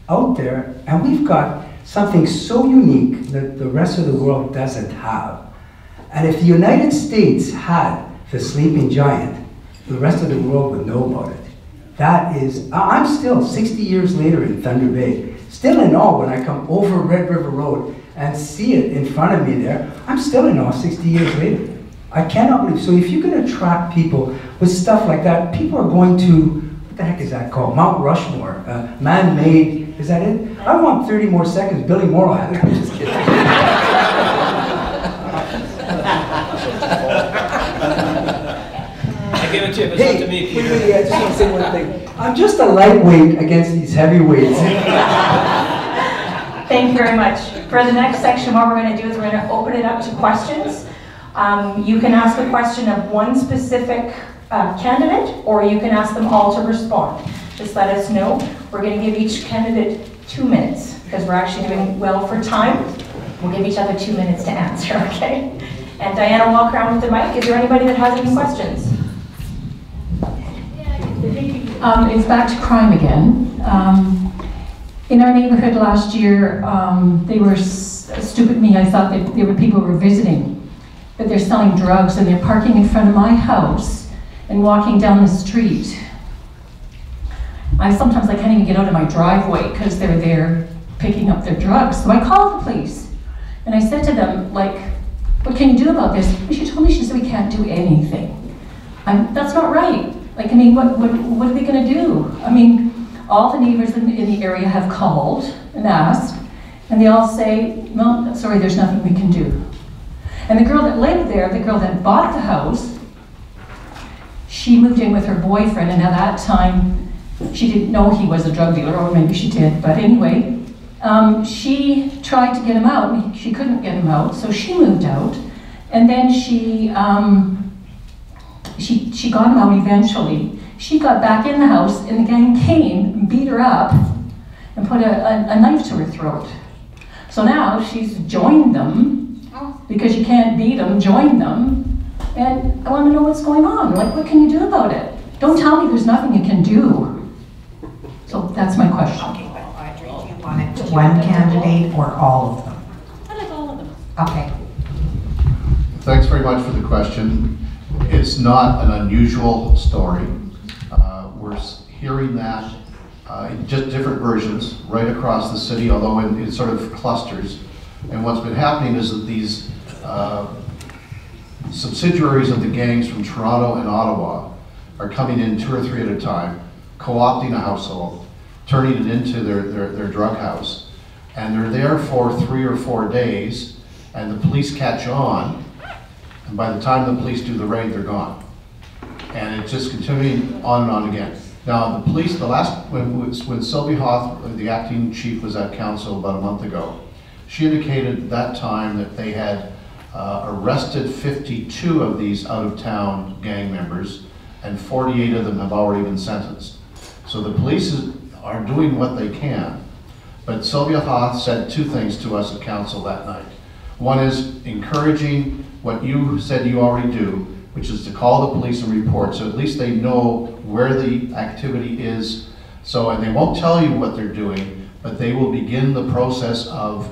out there, and we've got something so unique that the rest of the world doesn't have. And if the United States had the sleeping giant, the rest of the world would know about it. That is, I'm still 60 years later in Thunder Bay, still in awe when I come over Red River Road and see it in front of me there. I'm still in awe 60 years later. I cannot believe. So if you can attract people with stuff like that, people are going to, what the heck is that called? Mount Rushmore, man-made, is that it? I want 30 more seconds, Billy Mauro. I'm just kidding. I give it to you, but it's up to me, Peter. Wait, I just want to say one thing. I'm just a lightweight against these heavyweights. Thank you very much. For the next section, what we're going to do is we're going to open it up to questions. You can ask a question of one specific candidate, or you can ask them all to respond. Just let us know. We're going to give each candidate 2 minutes, because we're actually doing well for time. We'll give each other 2 minutes to answer, okay? And Diana, walk around with the mic. Is there anybody that has any questions? It's back to crime again. In our neighborhood last year, they were stupid me. I thought that there were people who were visiting, but they're selling drugs and they're parking in front of my house and walking down the street. Sometimes I can't even get out of my driveway because they're there picking up their drugs. So I called the police and I said to them, like, what can you do about this? And she told me, she said, we can't do anything. That's not right. Like, I mean, what are they going to do? I mean, all the neighbors in the area have called and asked, and they all say, no, sorry, there's nothing we can do. And the girl that lived there, the girl that bought the house, she moved in with her boyfriend, and at that time, she didn't know he was a drug dealer, or maybe she did, but anyway, she tried to get him out, and she couldn't get him out, so she moved out, and then she got him out eventually. She got back in the house, and the gang came and beat her up and put a knife to her throat. So now she's joined them, because you can't beat them, join them, and I want to know what's going on. Like, what can you do about it? Don't tell me there's nothing you can do. So that's my question. Okay, but Audrey, do you want it to one candidate or all of them? I like all of them. Okay. Thanks very much for the question. It's not an unusual story. We're hearing that in just different versions right across the city, although in sort of clusters. And what's been happening is that these subsidiaries of the gangs from Toronto and Ottawa are coming in 2 or 3 at a time, co-opting a household, turning it into their drug house. And they're there for 3 or 4 days, and the police catch on, and by the time the police do the raid, they're gone. And it's just continuing on and on again. Now, the police, when Sylvie Hoth, the acting chief, was at council about a month ago, she indicated at that time that they had arrested 52 of these out-of-town gang members, and 48 of them have already been sentenced. So the police are doing what they can. But Sylvia Hoth said 2 things to us at council that night. One is encouraging what you said you already do, which is to call the police and report, so at least they know where the activity is. So, and they won't tell you what they're doing, but they will begin the process of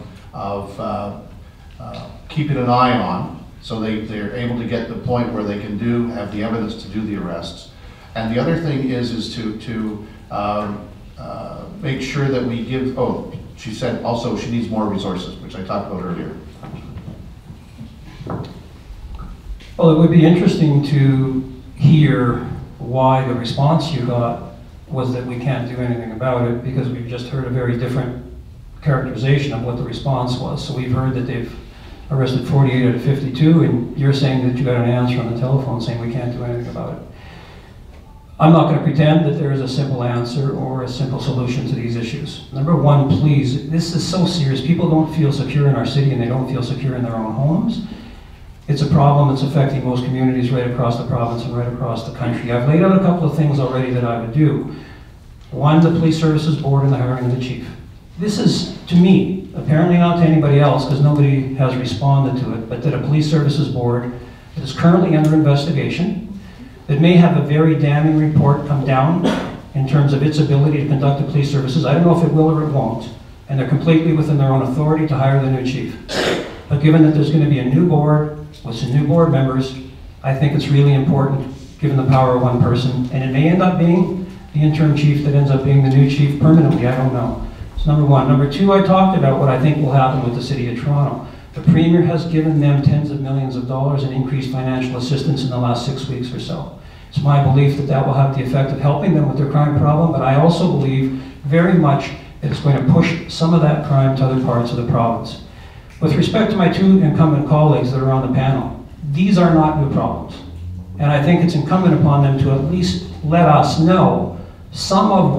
keeping an eye on, so they're able to get to the point where they can have the evidence to do the arrests. And the other thing is to make sure that we give, she said also she needs more resources, which I talked about earlier. Well, it would be interesting to hear why the response you got was that we can't do anything about it, because we've just heard a very different characterization of what the response was. So we've heard that they've arrested 48 out of 52, and you're saying that you got an answer on the telephone saying we can't do anything about it. I'm not going to pretend that there is a simple answer or a simple solution to these issues. Number one, please, this is so serious. People don't feel secure in our city, and they don't feel secure in their own homes. It's a problem that's affecting most communities right across the province and right across the country. I've laid out a couple of things already that I would do. One, the Police Services Board and the hiring of the chief. This is, to me, apparently not to anybody else, because nobody has responded to it, but that a Police Services Board that is currently under investigation, that may have a very damning report come down in terms of its ability to conduct the police services. I don't know if it will or it won't, and they're completely within their own authority to hire the new chief. But given that there's going to be a new board with some new board members, I think it's really important, given the power of one person, and it may end up being the interim chief that ends up being the new chief permanently, I don't know. So number one. Number two, I talked about what I think will happen with the City of Toronto. The Premier has given them tens of millions of dollars in increased financial assistance in the last 6 weeks or so. It's my belief that that will have the effect of helping them with their crime problem, but I also believe very much that it's going to push some of that crime to other parts of the province. With respect to my two incumbent colleagues that are on the panel, these are not new problems. And I think it's incumbent upon them to at least let us know some of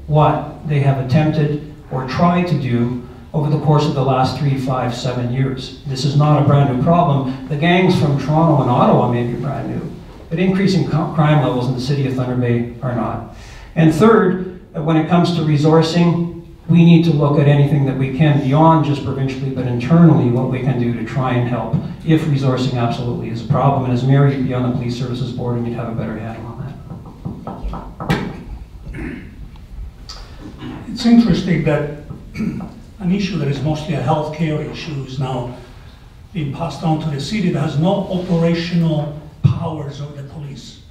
what they have attempted or tried to do over the course of the last 3, 5, 7 years. This is not a brand new problem. The gangs from Toronto and Ottawa may be brand new, but increasing crime levels in the city of Thunder Bay are not. And third, when it comes to resourcing, we need to look at anything that we can beyond just provincially, but internally what we can do to try and help if resourcing absolutely is a problem. And as mayor, you'd be on the Police Services Board and you'd have a better handle on that. It's interesting that an issue that is mostly a healthcare issue is now being passed on to the city that has no operational powers over the police.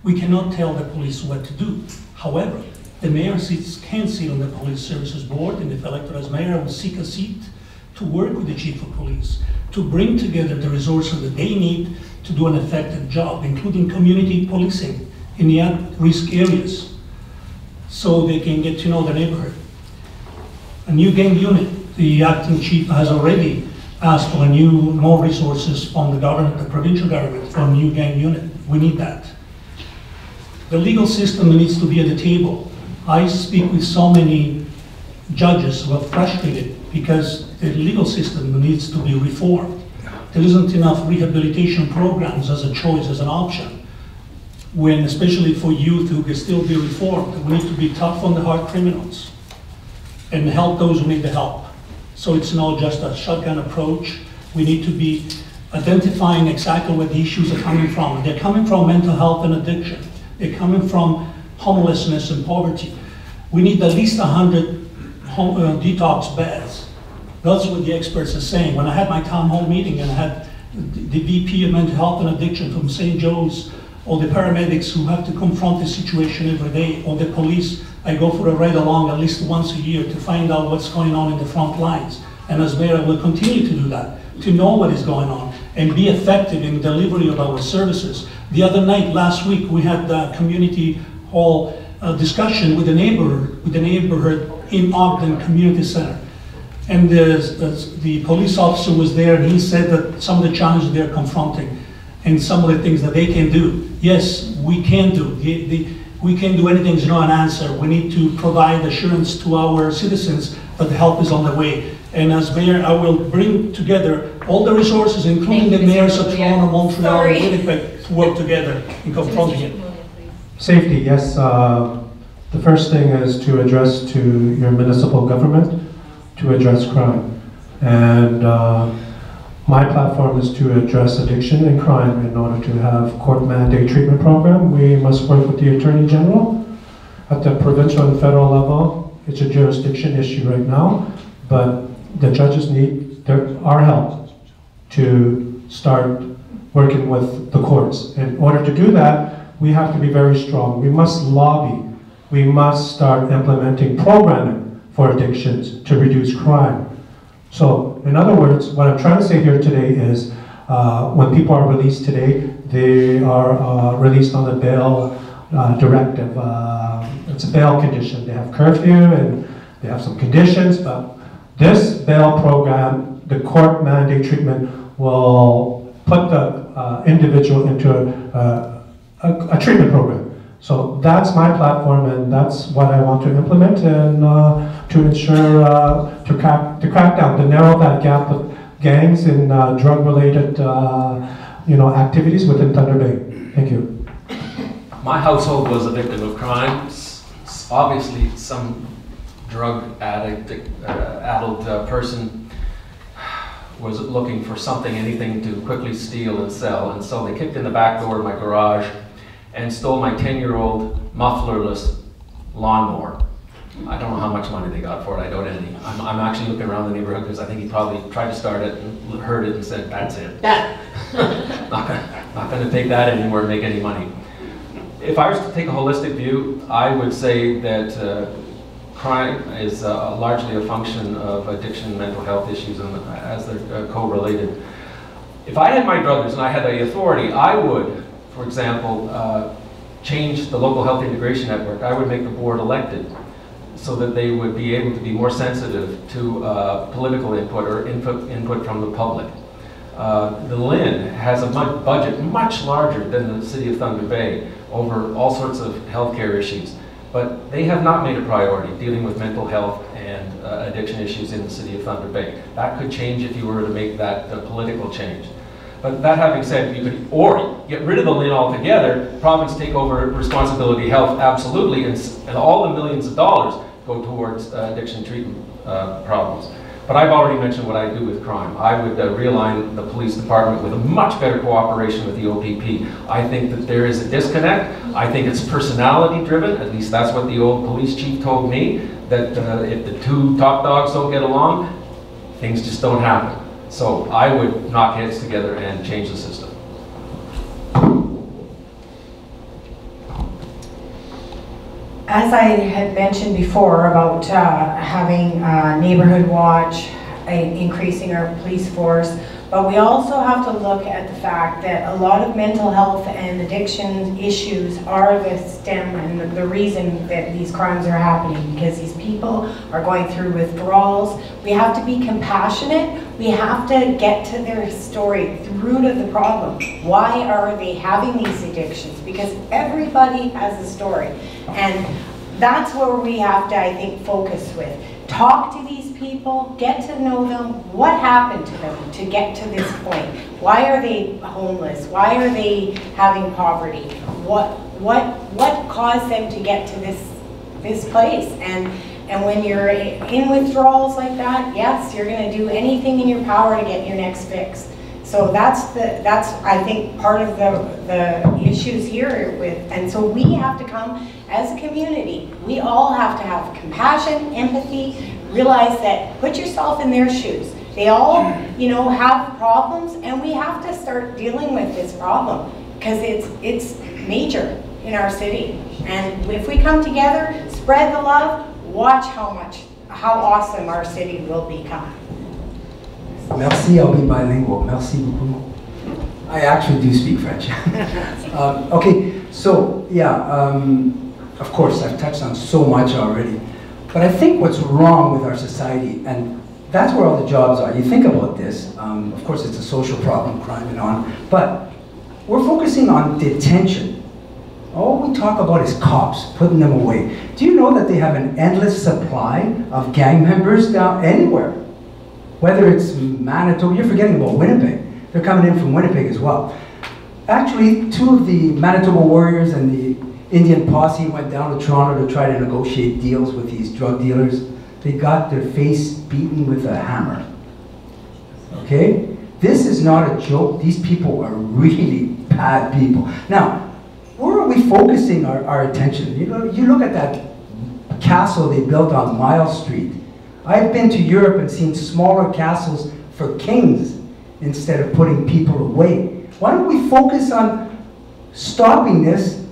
We cannot tell the police what to do. However, the mayor can sit on the Police Services Board, and if elected as mayor, I will seek a seat to work with the chief of police, to bring together the resources that they need to do an effective job, including community policing in the at-risk areas, so they can get to know the neighborhood. A new gang unit, the acting chief has already asked for more resources from the government, the provincial government, for a new gang unit. We need that. The legal system needs to be at the table. I speak with so many judges who are frustrated because the legal system needs to be reformed. There isn't enough rehabilitation programs as a choice, as an option, when especially for youth who can still be reformed. We need to be tough on the hard criminals and help those who need the help. So it's not just a shotgun approach. We need to be identifying exactly where the issues are coming from. They're coming from mental health and addiction. They're coming from homelessness and poverty. We need at least 100 detox beds. That's what the experts are saying. When I had my town hall meeting and I had the VP of Mental Health and Addiction from St. Joe's, or the paramedics who have to confront the situation every day, or the police, I go for a ride along at least once a year to find out what's going on in the front lines. And as mayor, I will continue to do that, to know what is going on and be effective in delivery of our services. The other night, last week, we had the community hall discussion with the neighborhood in Ogden Community Center. And the police officer was there, and he said that some of the challenges they're confronting and some of the things that they can do. Yes, we can do. We can do anything is not an answer. We need to provide assurance to our citizens that the help is on the way. And as mayor, I will bring together all the resources, including the mayors of Toronto, Montreal, and Winnipeg, to work together in confronting it. Safety, yes. The first thing is to address to your municipal government to address crime. And my platform is to address addiction and crime. In order to have court mandate treatment program, we must work with the Attorney General. At the provincial and federal level, it's a jurisdiction issue right now, but the judges need our help to start working with the courts. In order to do that, we have to be very strong. We must lobby. We must start implementing programming for addictions to reduce crime. So, in other words, what I'm trying to say here today is when people are released today, they are released on the bail directive. It's a bail condition. They have curfew and they have some conditions, but this bail program, the court mandate treatment, will put the individual into a treatment program. So that's my platform, and that's what I want to implement, and to ensure to crack down, to narrow that gap with gangs and drug-related, activities within Thunder Bay. Thank you. My household was a victim of crime. Obviously, some drug addled person was looking for something, anything to quickly steal and sell, and so they kicked in the back door of my garage and stole my 10-year-old mufflerless lawnmower. I don't know how much money they got for it, I don't any. I'm actually looking around the neighborhood because I think he probably tried to start it and heard it and said, that's it. not gonna take that anymore and make any money. If I was to take a holistic view, I would say that crime is largely a function of addiction and mental health issues, and as they're co-related. If I had my druthers and I had the authority, I would, for example, change the local health integration network. I would make the board elected so that they would be able to be more sensitive to political input or input from the public. The LIN has a budget much larger than the City of Thunder Bay over all sorts of healthcare issues, but they have not made a priority dealing with mental health and addiction issues in the City of Thunder Bay. That could change if you were to make that political change. But that having said, you could or get rid of the LIN altogether, province take over responsibility health, absolutely, and all the millions of dollars go towards addiction treatment problems. But I've already mentioned what I do with crime. I would realign the police department with a much better cooperation with the OPP. I think that there is a disconnect. I think it's personality driven, at least that's what the old police chief told me, that if the two top dogs don't get along, things just don't happen. So I would knock heads together and change the system. As I had mentioned before about having neighborhood watch, increasing our police force, but we also have to look at the fact that a lot of mental health and addiction issues are the stem and the reason that these crimes are happening, because these people are going through withdrawals. We have to be compassionate. We have to get to their story, the root of the problem. Why are they having these addictions? Because everybody has a story. And that's where we have to, I think, focus with. Talk to these people, get to know them, what happened to them to get to this point? Why are they homeless? Why are they having poverty? What caused them to get to this place? And when you're in withdrawals like that, yes, you're going to do anything in your power to get your next fix. So that's I think part of the issues here with, and so we have to come as a community. We all have to have compassion, empathy, realize that, put yourself in their shoes. They all, have problems, and we have to start dealing with this problem because it's major in our city. And if we come together, spread the love, watch how awesome our city will become. Merci, I'll be bilingual. Merci beaucoup. I actually do speak French. Okay, so yeah, of course, I've touched on so much already. But I think what's wrong with our society, and that's where all the jobs are. You think about this, of course it's a social problem, crime and on, but we're focusing on detention. All we talk about is cops, putting them away. Do you know that they have an endless supply of gang members down anywhere? Whether it's Manitoba, you're forgetting about Winnipeg. They're coming in from Winnipeg as well. Actually, two of the Manitoba Warriors and the Indian posse went down to Toronto to try to negotiate deals with these drug dealers. They got their face beaten with a hammer. Okay? This is not a joke. These people are really bad people. Now, where are we focusing our attention? You look at that castle they built on Mile Street. I've been to Europe and seen smaller castles for kings instead of putting people away. Why don't we focus on stopping this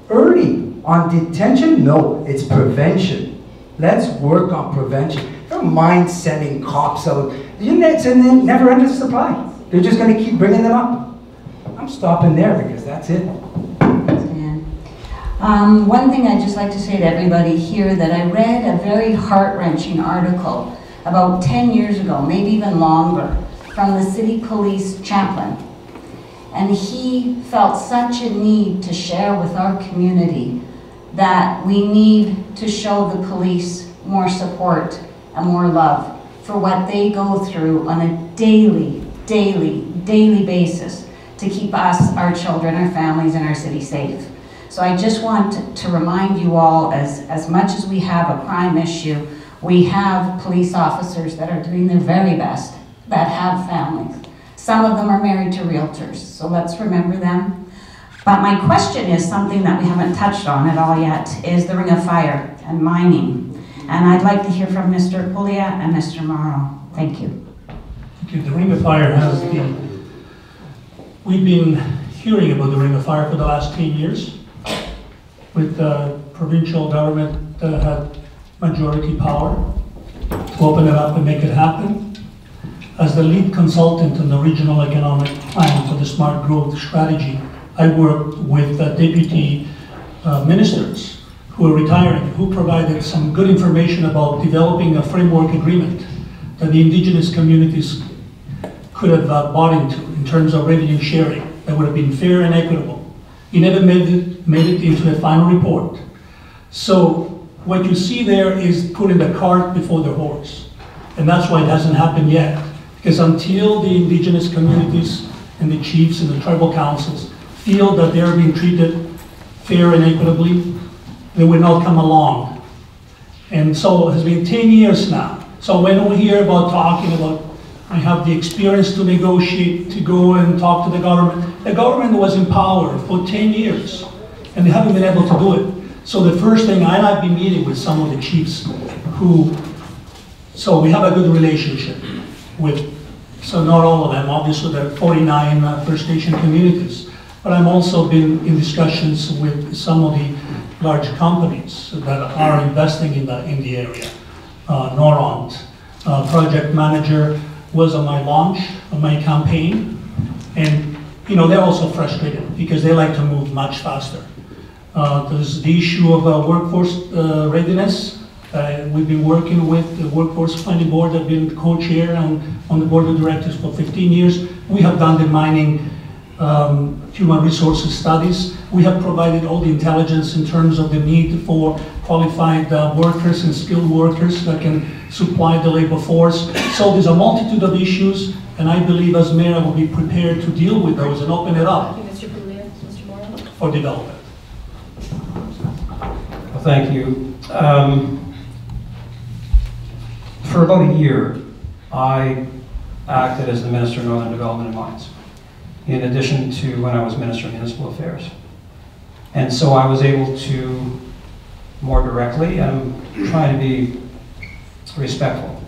early? On detention? No, it's prevention. Let's work on prevention. Don't mind sending cops out. It's a never-ending supply. They're just going to keep bringing them up. I'm stopping there because that's it. One thing I'd just like to say to everybody here, that I read a very heart-wrenching article about 10 years ago, maybe even longer, from the city police chaplain. And he felt such a need to share with our community that we need to show the police more support and more love for what they go through on a daily basis to keep us, our children, our families, and our city safe. So I just want to remind you all, as much as we have a crime issue, we have police officers that are doing their very best, that have families. Some of them are married to realtors, so let's remember them. But my question is something that we haven't touched on at all yet, is the Ring of Fire and mining. And I'd like to hear from Mr. Pullia and Mr. Mauro. Thank you. Okay, the Ring of Fire has been, we've been hearing about the Ring of Fire for the last 10 years. With the provincial government had majority power to open it up and make it happen. As the lead consultant on the regional economic plan for the smart growth strategy, I worked with deputy ministers who are retiring, who provided some good information about developing a framework agreement that the indigenous communities could have bought into in terms of revenue sharing that would have been fair and equitable. He never made it into a final report. So what you see there is putting the cart before the horse. And that's why it hasn't happened yet. Because until the indigenous communities and the chiefs and the tribal councils feel that they're being treated fair and equitably, they will not come along. And so it has been 10 years now. So when we hear about talking about, I have the experience to negotiate, to go and talk to the government was in power for 10 years, and they haven't been able to do it. So the first thing, I've been meeting with some of the chiefs so we have a good relationship with, so not all of them, obviously there are 49 First Nation communities, but I've also been in discussions with some of the large companies that are investing in the area. Noront, project manager, was on my launch of my campaign, and they're also frustrated because they like to move much faster. There's the issue of workforce readiness. We've been working with the Workforce Planning Board. I've been co-chair on the board of directors for 15 years. We have done the mining human resources studies. We have provided all the intelligence in terms of the need for qualified workers and skilled workers that can supply the labor force. So there's a multitude of issues, and I believe as mayor I will be prepared to deal with those and open it up. Thank you, Mr. Pullia. Mr. Mauro? For development. Well, thank you. For about a year, I acted as the Minister of Northern Development and Mines, in addition to when I was Minister of Municipal Affairs. And so I was able to more directly, and I'm trying to be respectful,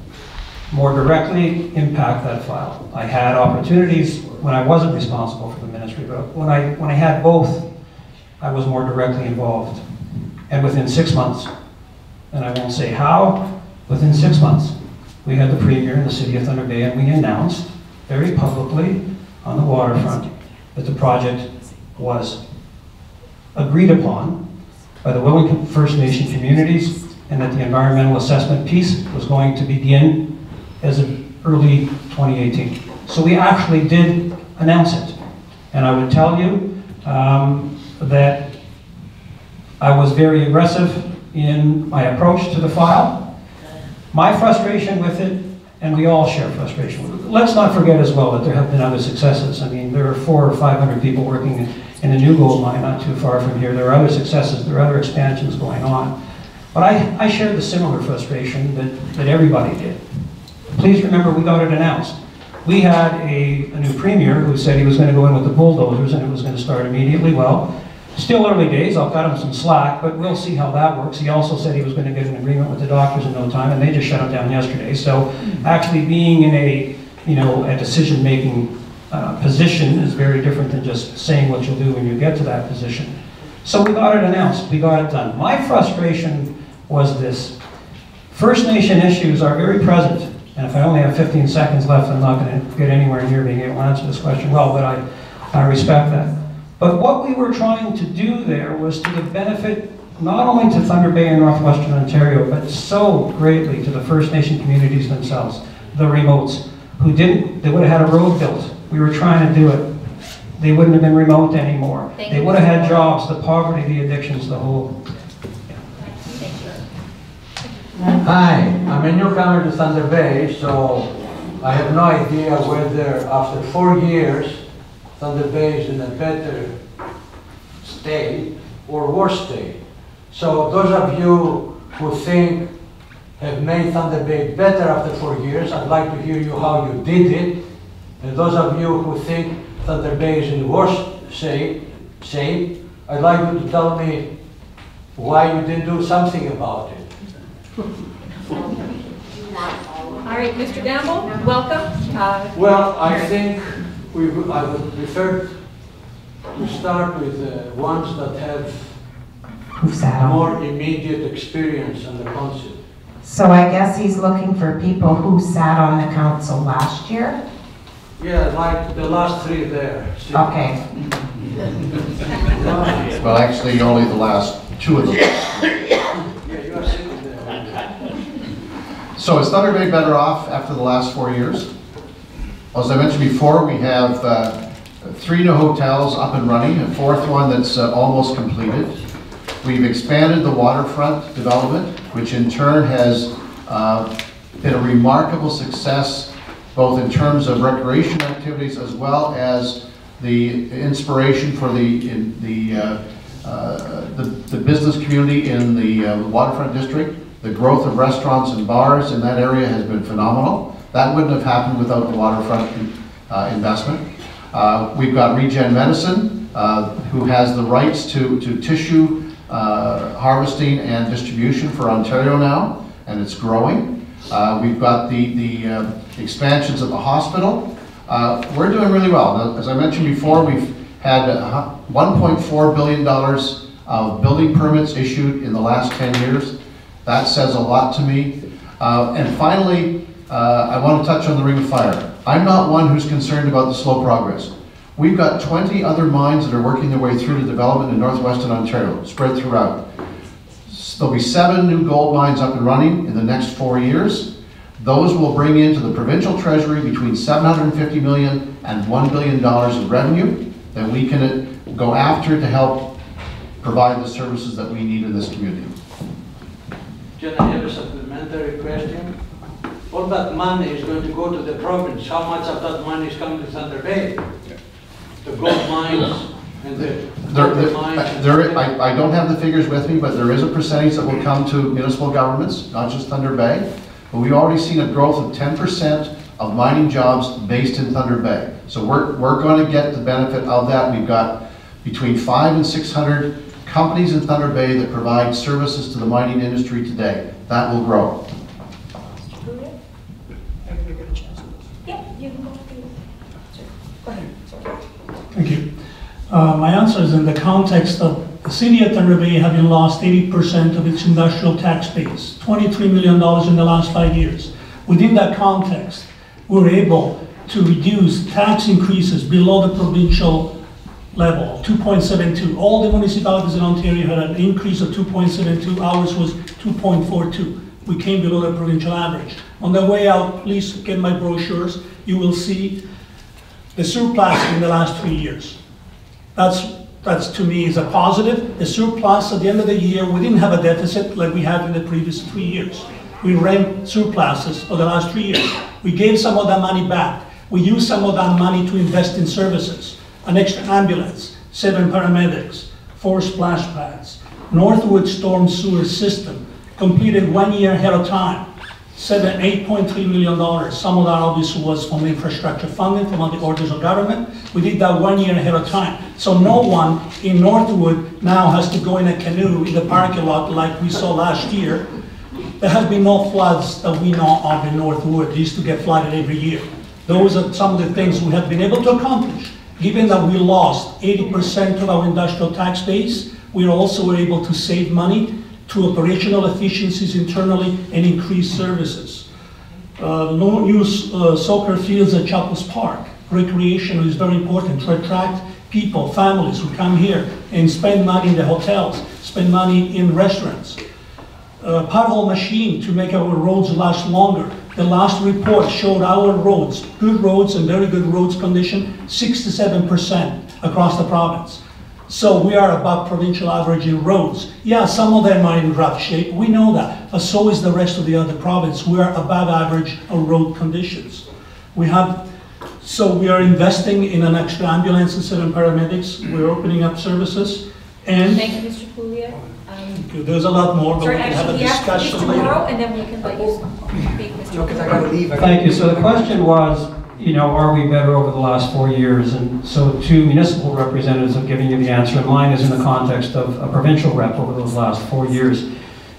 more directly impact that file. I had opportunities when I wasn't responsible for the ministry, but when I had both, I was more directly involved. And within 6 months, and I won't say how, within 6 months, we had the Premier in the city of Thunder Bay, and we announced very publicly on the waterfront that the project was agreed upon by the Wellington First Nation communities, and that the environmental assessment piece was going to begin as of early 2018. So we actually did announce it. And I would tell you that I was very aggressive in my approach to the file. My frustration with it, and we all share frustration with it. Let's not forget as well that there have been other successes. I mean, there are 400 or 500 people working in a new gold mine not too far from here. There are other successes, there are other expansions going on. But I shared the similar frustration that everybody did. Please remember, we got it announced. We had a new Premier who said he was going to go in with the bulldozers and it was going to start immediately. Well, still early days, I'll cut him some slack, but we'll see how that works. He also said he was going to get an agreement with the doctors in no time, and they just shut him down yesterday. So actually being in a decision-making position is very different than just saying what you'll do when you get to that position. So we got it announced, we got it done. My frustration was this. First Nation issues are very present, and if I only have 15 seconds left, I'm not going to get anywhere near being able to answer this question well, but I respect that. But what we were trying to do there was to give benefit not only to Thunder Bay and Northwestern Ontario, but so greatly to the First Nation communities themselves, the remotes, who they would have had a road built. We were trying to do it. They wouldn't have been remote anymore. They would have had jobs, the poverty, the addictions, the whole. Hi, I'm a newcomer to Thunder Bay, so I have no idea whether after 4 years Thunder Bay is in a better state or worse state. So those of you who think have made Thunder Bay better after 4 years, I'd like to hear you how you did it. And those of you who think Thunder Bay is in worse shape, I'd like you to tell me why you didn't do something about it. All right, Mr. Gamble, welcome. Well, I think I would prefer to start with the ones that have more immediate experience on the concept. So I guess he's looking for people who sat on the council last year? Yeah, like the last 3 there. Okay. Well, actually, only the last 2 of them. Yeah, you are sitting there. So is Thunder Bay better off after the last 4 years? As I mentioned before, we have 3 new hotels up and running, a 4th one that's almost completed. We've expanded the waterfront development, which in turn has been a remarkable success, both in terms of recreation activities as well as the inspiration for the business community in the waterfront district. The growth of restaurants and bars in that area has been phenomenal. That wouldn't have happened without the waterfront investment. We've got Regen Medicine, who has the rights to tissue harvesting and distribution for Ontario now, and it's growing. We've got the expansions of the hospital. We're doing really well. Now, as I mentioned before, we've had $1.4 billion of building permits issued in the last 10 years. That says a lot to me. And finally, I want to touch on the Ring of Fire. I'm not one who's concerned about the slow progress. We've got 20 other mines that are working their way through to development in northwestern Ontario, spread throughout. There'll be 7 new gold mines up and running in the next 4 years. Those will bring into the provincial treasury between $750 million and $1 billion of revenue that we can go after to help provide the services that we need in this community. Can I have a supplementary question? All that money is going to go to the province. How much of that money is coming to Thunder Bay? The gold mines and the mines? I don't have the figures with me, but there is a percentage that will come to municipal governments, not just Thunder Bay. But we've already seen a growth of 10% of mining jobs based in Thunder Bay. So we're going to get the benefit of that. We've got between 500 and 600 companies in Thunder Bay that provide services to the mining industry today. That will grow. Yeah, you can go. Go ahead. Sorry. Thank you. My answer is in the context of the city of Thunder Bay having lost 80% of its industrial tax base, $23 million in the last 5 years. Within that context, we were able to reduce tax increases below the provincial level, 2.72. All the municipalities in Ontario had an increase of 2.72. Ours was 2.42. We came below the provincial average. On the way out, please get my brochures. You will see the surplus in the last 3 years. That's to me is a positive. The surplus at the end of the year, we didn't have a deficit like we had in the previous 3 years. We ran surpluses for the last 3 years. We gave some of that money back. We used some of that money to invest in services, an extra ambulance, 7 paramedics, 4 splash pads, Northwood storm sewer system, completed 1 year ahead of time, $8.3 million. Some of that obviously was from infrastructure funding, from other orders of government. We did that 1 year ahead of time. So no one in Northwood now has to go in a canoe in the parking lot like we saw last year. There has been no floods that we know of in Northwood. It used to get flooded every year. Those are some of the things we have been able to accomplish. Given that we lost 80% of our industrial tax base, we also were able to save money through operational efficiencies internally and increase services. No new soccer fields at Chapels Park. Recreation is very important to attract people, families who come here and spend money in the hotels, spend money in restaurants. Pothole machine to make our roads last longer. The last report showed our roads, good roads and very good roads condition, 67% across the province. So we are above provincial average in roads. Yeah, some of them are in rough shape, we know that, but so is the rest of the other province. We are above average on road conditions. So we are investing in an extra ambulance and 7 paramedics. We're opening up services. And thank you, Mr. Pullia. There's a lot more, but sorry, we can have a discussion Mr. later. Mauro, and then we can let you speak, Mr. No, because I gotta leave. Thank you. So the question was, you know, are we better over the last 4 years? And so 2 municipal representatives have given you the answer, and mine is in the context of a provincial rep over those last 4 years.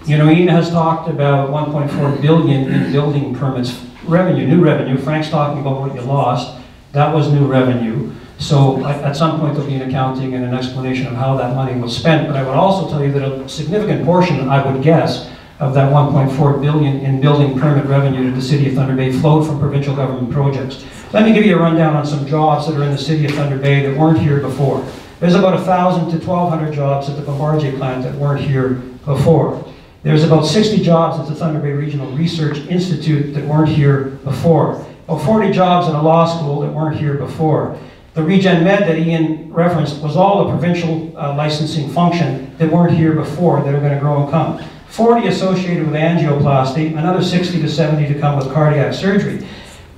You know, Iain has talked about 1.4 billion in building permits revenue, new revenue. Frank's talking about what you lost. That was new revenue. So at some point there'll be an accounting and an explanation of how that money was spent. But I would also tell you that a significant portion, I would guess, of that 1.4 billion in building permit revenue to the City of Thunder Bay flowed from provincial government projects. Let me give you a rundown on some jobs that are in the City of Thunder Bay that weren't here before. There's about 1,000 to 1,200 jobs at the Bombardier plant that weren't here before. There's about 60 jobs at the Thunder Bay Regional Research Institute that weren't here before. About 40 jobs in a law school that weren't here before. The Regen Med that Iain referenced was all a provincial licensing function that weren't here before that are going to grow and come. 40 associated with angioplasty, another 60 to 70 to come with cardiac surgery.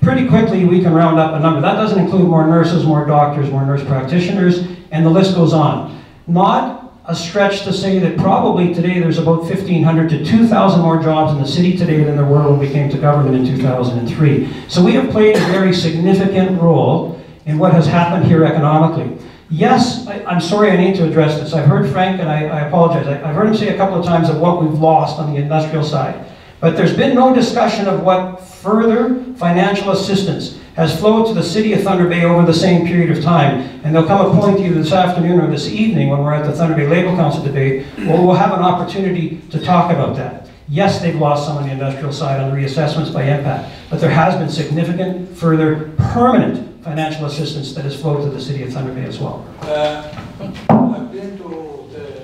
Pretty quickly we can round up a number. That doesn't include more nurses, more doctors, more nurse practitioners, and the list goes on. Not a stretch to say that probably today there's about 1,500 to 2,000 more jobs in the city today than there were when we came to government in 2003. So we have played a very significant role in what has happened here economically. Yes, I'm sorry I need to address this. I've heard Frank, and I apologize, I've heard him say a couple of times of what we've lost on the industrial side. But there's been no discussion of what further financial assistance has flowed to the City of Thunder Bay over the same period of time. And there'll come a point either this afternoon or this evening when we're at the Thunder Bay Labor Council debate where we'll have an opportunity to talk about that. Yes, they've lost some on the industrial side on the reassessments by impact, but there has been significant further permanent financial assistance that has flowed to the City of Thunder Bay as well. I've been to the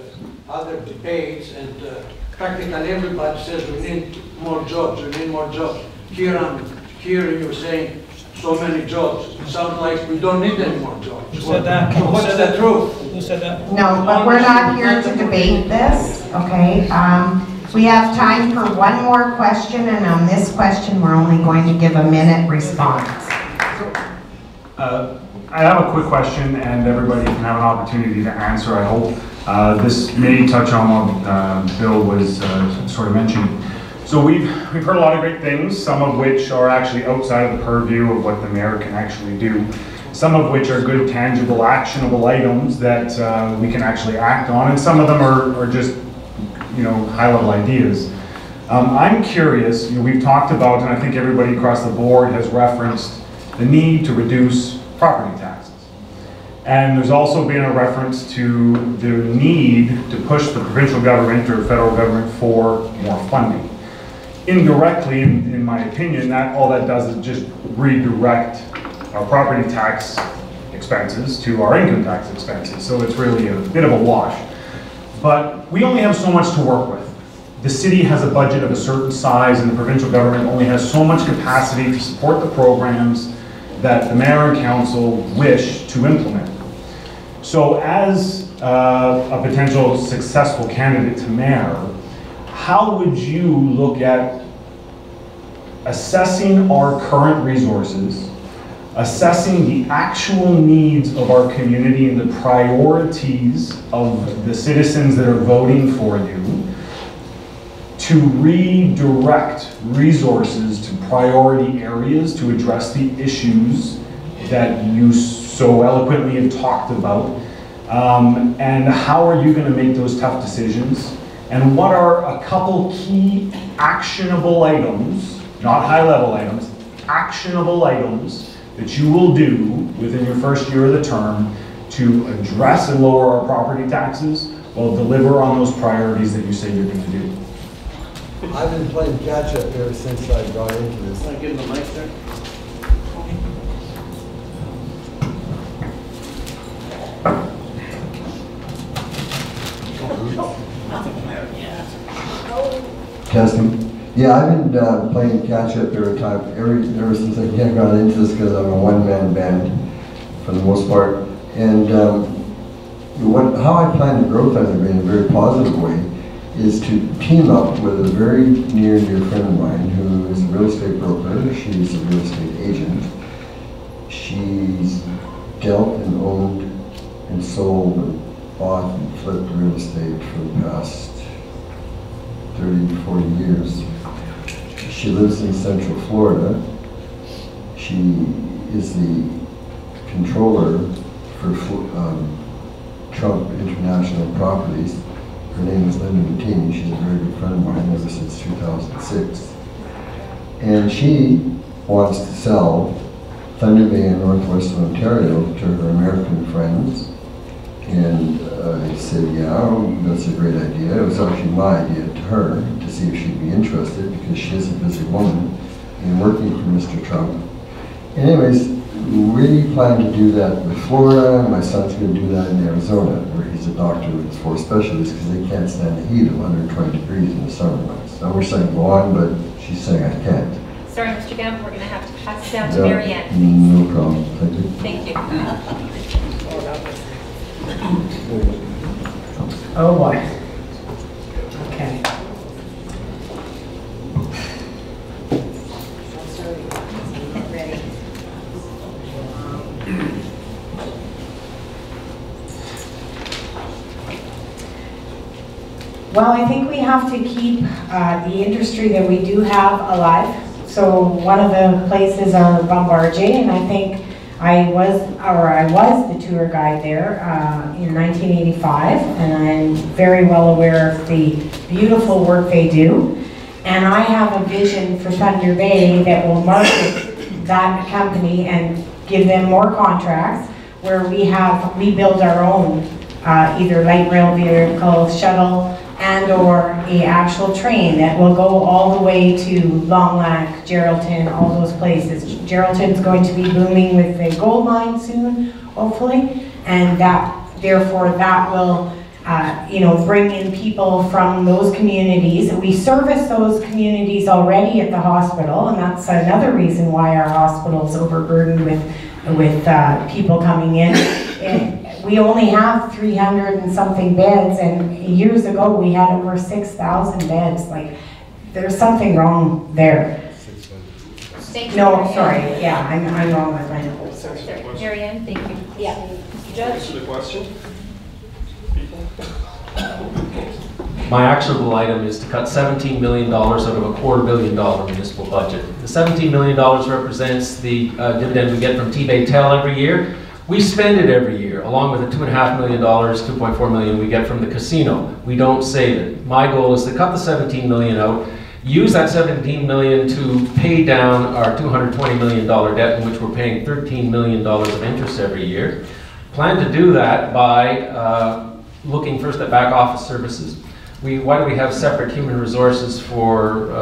other debates, and practically everybody says we need more jobs, we need more jobs. Here I'm hearing you saying so many jobs. It sounds like we don't need any more jobs. Who said that? What's the truth? Who said that? No, but we're not here to debate this, okay? We have time for one more question, and on this question, we're only going to give a minute response. I have a quick question, and everybody can have an opportunity to answer, I hope. This may touch on what Bill was sort of mentioning. So we've heard a lot of great things, some of which are actually outside of the purview of what the mayor can actually do, some of which are good, tangible, actionable items that we can actually act on, and some of them are just, you know, high-level ideas. I'm curious, you know, we've talked about, and I think everybody across the board has referenced the need to reduce property taxes. And there's also been a reference to the need to push the provincial government or federal government for more funding. Indirectly, in my opinion, all that does is just redirect our property tax expenses to our income tax expenses. So it's really a bit of a wash. But we only have so much to work with. The city has a budget of a certain size, and the provincial government only has so much capacity to support the programs that the mayor and council wish to implement. So as a potential successful candidate to mayor, how would you look at assessing our current resources, assessing the actual needs of our community and the priorities of the citizens that are voting for you, to redirect resources to priority areas to address the issues that you so eloquently have talked about? And how are you going to make those tough decisions? And what are a couple key actionable items, not high-level items, actionable items that you will do within your first year of the term to address and lower our property taxes while deliver on those priorities that you say you're going to do? I've been playing catch-up ever since I got into this. Can I give him the mic there? Testing. Yeah, I've been playing catch-up ever since I got into this because I'm a one-man band for the most part. And how I plan to grow Thunder Bay in a very positive way is to team up with a very near friend of mine who is a real estate broker. She's a real estate agent. She's dealt and owned and sold and bought and flipped real estate for the past 30 to 40 years. She lives in Central Florida. She is the controller for Trump International Properties. Her name is Linda Mattini. She's a very good friend of mine ever since 2006. And she wants to sell Thunder Bay in northwestern Ontario to her American friends And I said, yeah, that's a great idea. It was actually my idea to her to see if she'd be interested because she is a busy woman and working for Mr. Trump. Anyways, we plan to do that with Florida. My son's going to do that in Arizona, where he's a doctor with 4 specialties because they can't stand the heat of 120 degrees in the summer months. I wish I could go on, but she's saying I can't. Sorry, Mr. Gamble, we're going to have to pass it down to Yeah, Mariann, please. no problem. Thank you. Thank you. Oh boy. Okay. Ready. Well, I think we have to keep the industry that we do have alive. So one of the places are Bombardier, and I think I was the tour guide there in 1985, and I'm very well aware of the beautiful work they do. And I have a vision for Thunder Bay that will market that company and give them more contracts where we build our own either light rail vehicle, shuttle, and or a actual train that will go all the way to Long Lac, Geraldton, all those places. Geraldton's going to be booming with the gold mine soon, hopefully, and therefore that will bring in people from those communities. We service those communities already at the hospital, and that's another reason why our hospital is overburdened with people coming in. We only have 300 and something beds, and years ago we had over 6,000 beds. Like, there's something wrong there. No, sorry, yeah, I'm wrong with my numbers. Sorry. Mariann, thank you. Yeah. Mr. Judge? The question? My actionable item is to cut $17 million out of a $250 million municipal budget. The $17 million represents the dividend we get from T-Bay-Tel every year. We spend it every year, along with the $2.5 million, $2.4 million we get from the casino. We don't save it. My goal is to cut the $17 million out, use that $17 million to pay down our $220 million debt, in which we're paying $13 million of interest every year. Plan to do that by looking first at back office services. Why do we have separate human resources for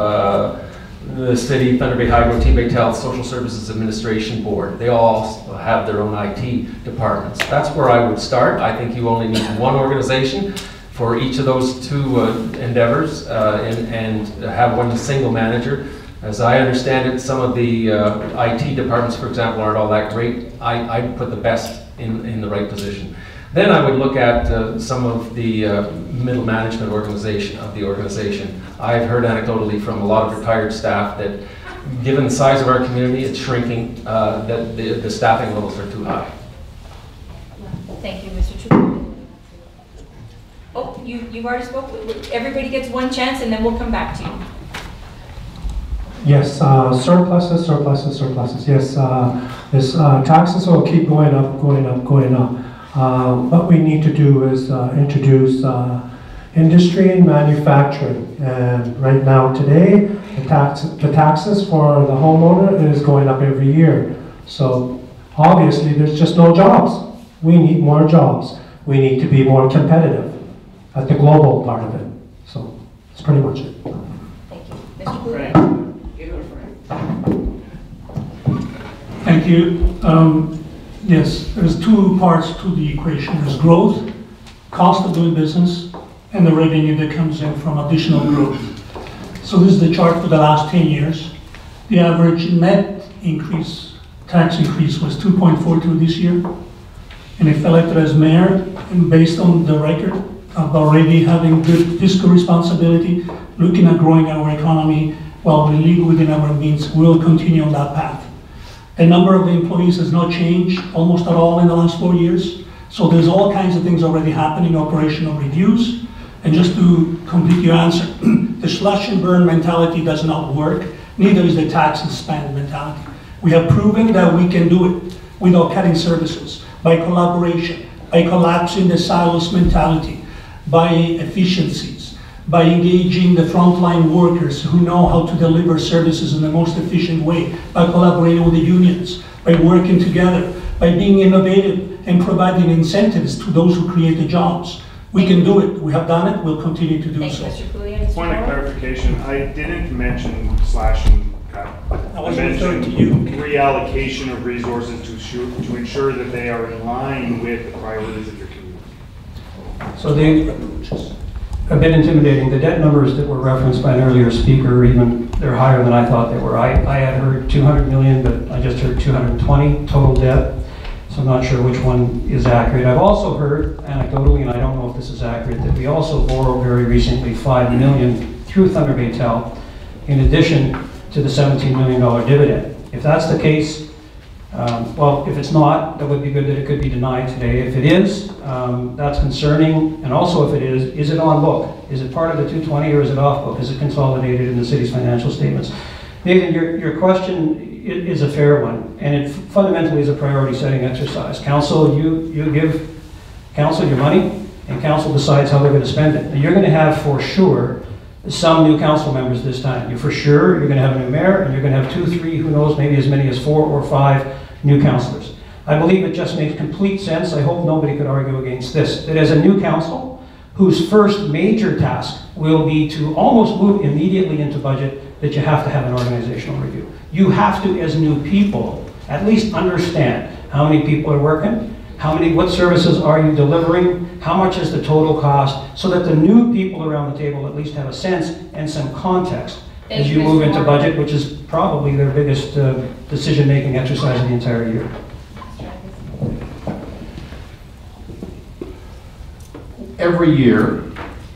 the city, Thunder Bay Hydro, T-Bay-Tel, Social Services Administration Board? They all have their own IT departments. That's where I would start. I think you only need one organization for each of those two endeavors and have one single manager. As I understand it, some of the IT departments, for example, aren't all that great. I'd put the best in the right position. Then I would look at some of the middle management organization. I've heard anecdotally from a lot of retired staff that given the size of our community, it's shrinking, that the staffing levels are too high. Thank you, Mr. Chookomolin. Oh, you've already spoke. Everybody gets one chance and then we'll come back to you. Yes, surpluses. Yes, taxes will keep going up. What we need to do is introduce industry and manufacturing. And right now, today, the taxes for the homeowner is going up every year. So obviously, there's just no jobs. We need more jobs. We need to be more competitive at the global part of it. So that's pretty much it. Thank you. Mr. Pullia. Thank you. Yes, there's two parts to the equation. There's growth, cost of doing business, and the revenue that comes in from additional growth. So this is the chart for the last 10 years. The average net increase, tax increase, was 2.42 this year. And if elected as mayor, and based on the record of already having good fiscal responsibility, looking at growing our economy while we live within our means, we'll continue on that path. The number of employees has not changed almost at all in the last 4 years. So there's all kinds of things already happening, operational reviews. And just to complete your answer, the slash and burn mentality does not work. Neither is the tax and spend mentality. We have proven that we can do it without cutting services, by collaboration, by collapsing the silos mentality, by efficiencies, by engaging the frontline workers who know how to deliver services in the most efficient way, by collaborating with the unions, by working together, by being innovative and providing incentives to those who create the jobs. We can do it. We have done it. We'll continue to do Thank so. you, Mr. Pullia. Mr. Point of Mauro? clarification, I didn't mention slashing cut. I was referring to you. Reallocation of resources to ensure that they are in line with the priorities of your community. So a bit intimidating. The debt numbers that were referenced by an earlier speaker, even they're higher than I thought they were. I had heard 200 million, but I just heard 220 total debt. So I'm not sure which one is accurate. I've also heard, anecdotally, and I don't know if this is accurate, that we also borrowed very recently 5 million through Thunder Bay Tel, in addition to the $17 million dividend. If that's the case, well, if it's not, that would be good that it could be denied today. If it is, that's concerning. And also if it is it on book? Is it part of the 220 or is it off book? Is it consolidated in the city's financial statements? Nathan, your question is a fair one, and it fundamentally is a priority setting exercise. Council, you give council your money, and council decides how they're going to spend it. You're going to have for sure some new council members this time. You're going to have a new mayor, and you're going to have 2, 3, who knows, maybe as many as 4 or 5 new councillors. I believe it just makes complete sense. I hope nobody could argue against this. That as a new council, whose first major task will be to almost move immediately into budget, that you have to have an organizational review. You have to, as new people, at least understand how many people are working, what services are you delivering, how much is the total cost, so that the new people around the table at least have a sense and some context as you move into budget, which is probably their biggest decision-making exercise of the entire year. Every year,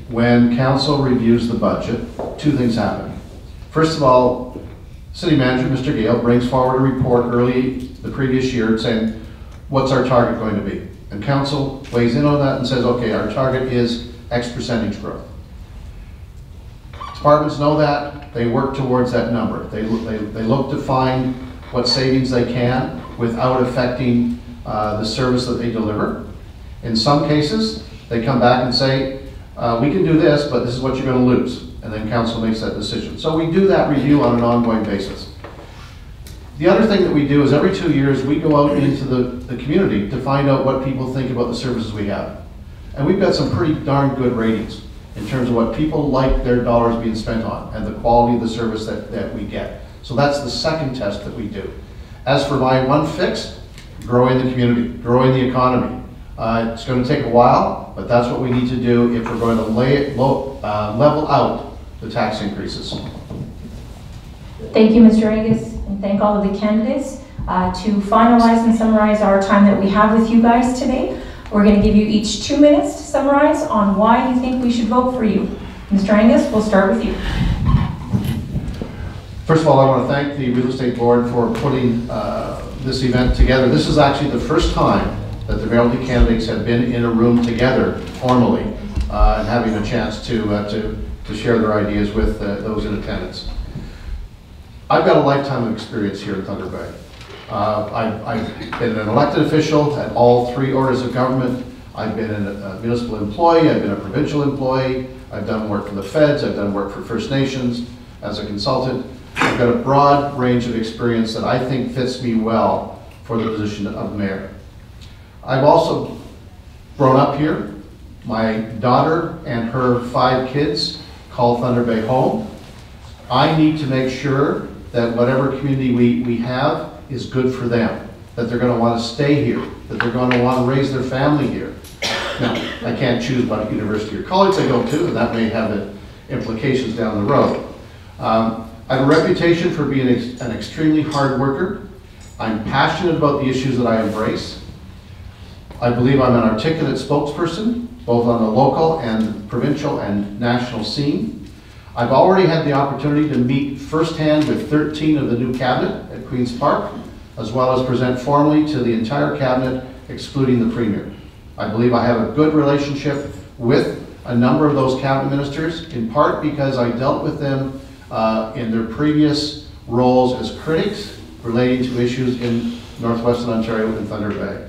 when council reviews the budget, 2 things happen. First of all, City Manager, Mr. Gale, brings forward a report early the previous year saying, what's our target going to be? And council weighs in on that and says, okay, our target is X percentage growth. Departments know that, they work towards that number. They look to find what savings they can without affecting the service that they deliver. In some cases, they come back and say, we can do this, but this is what you're going to lose. And then council makes that decision. So we do that review on an ongoing basis. The other thing that we do is every 2 years we go out into the community to find out what people think about the services we have. And we've got some pretty darn good ratings in terms of what people like their dollars being spent on and the quality of the service that we get. So that's the second test that we do. As for my one fix, growing the community, growing the economy. It's going to take a while, but that's what we need to do if we're going to level out the tax increases. Thank you, Mr. Angus, and thank all of the candidates. To finalize and summarize our time that we have with you guys today, we're going to give you each 2 minutes to summarize on why you think we should vote for you. Mr. Angus, we'll start with you. First of all, I want to thank the Real Estate Board for putting this event together. This is actually the first time that the mayoralty candidates have been in a room together formally and having a chance to share their ideas with those in attendance. I've got a lifetime of experience here in Thunder Bay. I've been an elected official at all 3 orders of government. I've been a municipal employee, I've been a provincial employee, I've done work for the feds, I've done work for First Nations as a consultant. I've got a broad range of experience that I think fits me well for the position of mayor. I've also grown up here. My daughter and her 5 kids call Thunder Bay home. I need to make sure that whatever community we have is good for them, that they're going to want to stay here, that they're going to want to raise their family here. Now, I can't choose what university or college they go to, and that may have implications down the road. I have a reputation for being an extremely hard worker. I'm passionate about the issues that I embrace. I believe I'm an articulate spokesperson, both on the local and provincial and national scene. I've already had the opportunity to meet firsthand with 13 of the new cabinet at Queen's Park, as well as present formally to the entire cabinet, excluding the Premier. I believe I have a good relationship with a number of those cabinet ministers, in part because I dealt with them in their previous roles as critics relating to issues in Northwestern Ontario and Thunder Bay.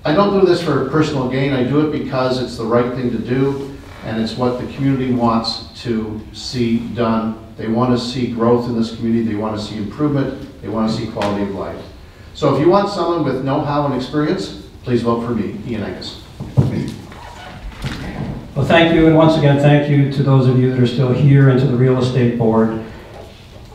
I don't do this for personal gain. I do it because it's the right thing to do, and it's what the community wants to see done. They want to see growth in this community. They want to see improvement. They want to see quality of life. So if you want someone with know-how and experience, please vote for me, Iain Angus. Well, thank you, and once again, thank you to those of you that are still here and to the Real Estate Board.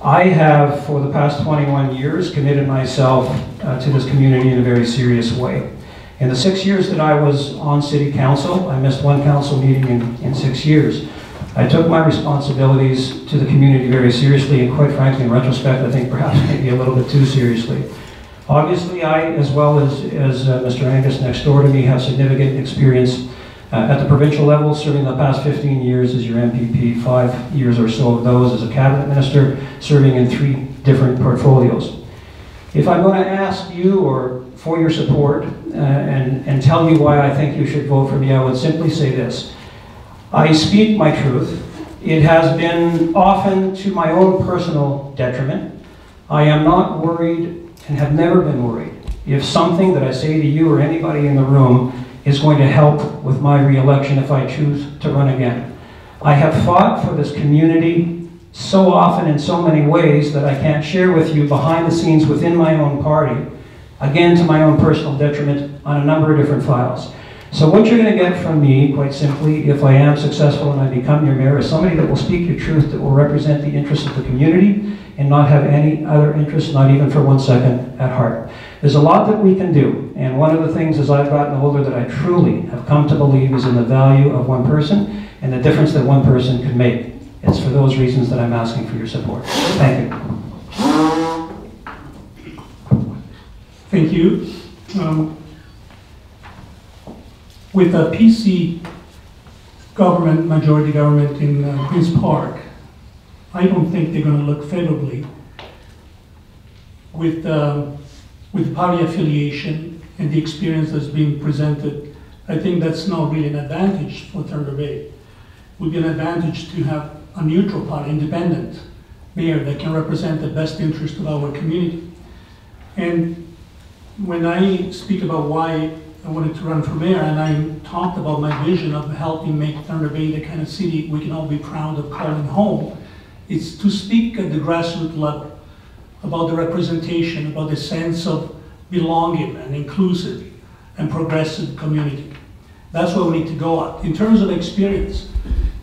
I have, for the past 21 years, committed myself to this community in a very serious way. In the 6 years that I was on City Council, I missed one council meeting in 6 years. I took my responsibilities to the community very seriously, and quite frankly, in retrospect, I think perhaps maybe a little bit too seriously. Obviously, I, as well as Mr. Angus next door to me, have significant experience at the provincial level, serving the past 15 years as your MPP, 5 years or so of those as a cabinet minister, serving in 3 different portfolios. If I'm going to ask you or for your support and tell you why I think you should vote for me, I would simply say this. I speak my truth. It has been often to my own personal detriment. I am not worried and have never been worried if something that I say to you or anybody in the room is going to help with my re-election if I choose to run again. I have fought for this community so often in so many ways that I can't share with you behind the scenes within my own party, again to my own personal detriment on a number of different files. So what you're going to get from me, quite simply, if I am successful and I become your mayor, is somebody that will speak your truth, that will represent the interests of the community and not have any other interests, not even for 1 second, at heart. There's a lot that we can do, and one of the things as I've gotten older that I truly have come to believe is in the value of one person and the difference that one person can make. It's for those reasons that I'm asking for your support. Thank you. Thank you. With a PC government, majority government in Queen's Park, I don't think they're going to look favorably with party affiliation and the experience that's being presented. I think that's not really an advantage for Thunder Bay. It would be an advantage to have a neutral party, independent mayor that can represent the best interest of our community. And when I speak about why I wanted to run for mayor, and I talked about my vision of helping make Thunder Bay the kind of city we can all be proud of calling home, it's to speak at the grassroots level about the representation, about the sense of belonging and inclusive and progressive community. That's where we need to go at. In terms of experience,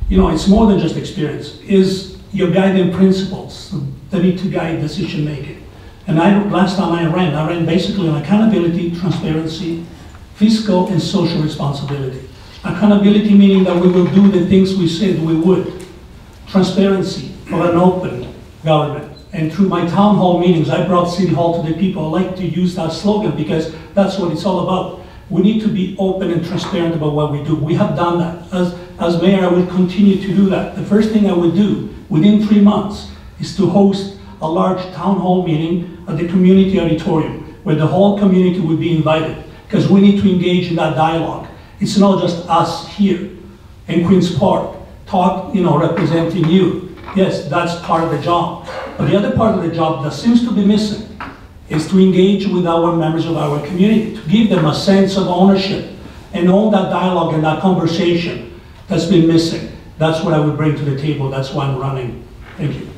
you know, it's more than just experience. Is your guiding principles that need to guide decision making. And last time I ran basically on accountability, transparency, fiscal and social responsibility. Accountability meaning that we will do the things we said we would. Transparency for an open government. And through my town hall meetings, I brought City Hall to the people. I like to use that slogan because that's what it's all about. We need to be open and transparent about what we do. We have done that. As mayor, I will continue to do that. The first thing I would do within 3 months is to host a large town hall meeting at the community auditorium where the whole community would be invited, because we need to engage in that dialogue. It's not just us here in Queen's Park representing you. Yes, that's part of the job. But the other part of the job that seems to be missing is to engage with our members of our community, to give them a sense of ownership and own that dialogue and that conversation that's been missing. That's what I would bring to the table. That's why I'm running. Thank you.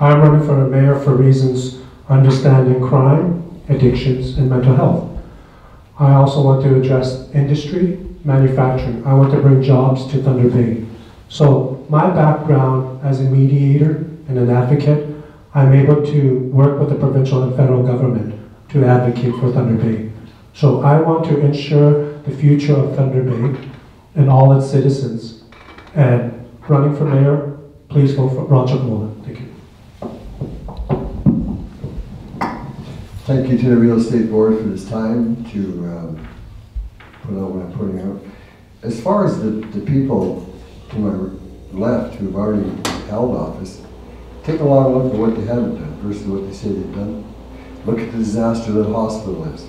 I'm running for mayor for reasons understanding crime, addictions, and mental health. I also want to address industry, manufacturing. I want to bring jobs to Thunder Bay. So my background as a mediator and an advocate, I'm able to work with the provincial and federal government to advocate for Thunder Bay. So I want to ensure the future of Thunder Bay and all its citizens. And running for mayor, please vote for Chookomolin. Thank you. Thank you to the Real Estate Board for this time to put out what I'm putting out. As far as the people to my left who've already held office, take a long look at what they haven't done versus what they say they've done. Look at the disaster that hospital is.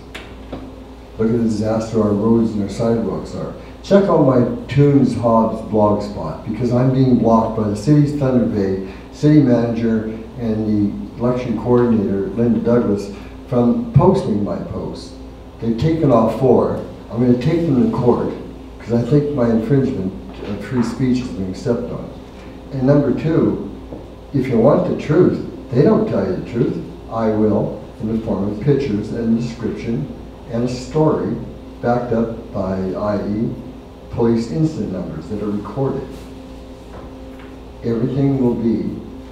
Look at the disaster our roads and our sidewalks are. Check out my Toons Hobbs blog spot, because I'm being blocked by the city's Thunder Bay city manager and the election coordinator, Linda Douglas, from posting my posts. They've taken off 4. I'm going to take them to court because I think my infringement of free speech is being stepped on. And number 2, if you want the truth, They don't tell you the truth. I will, in the form of pictures and description and a story backed up by, i.e., police incident numbers that are recorded. Everything will be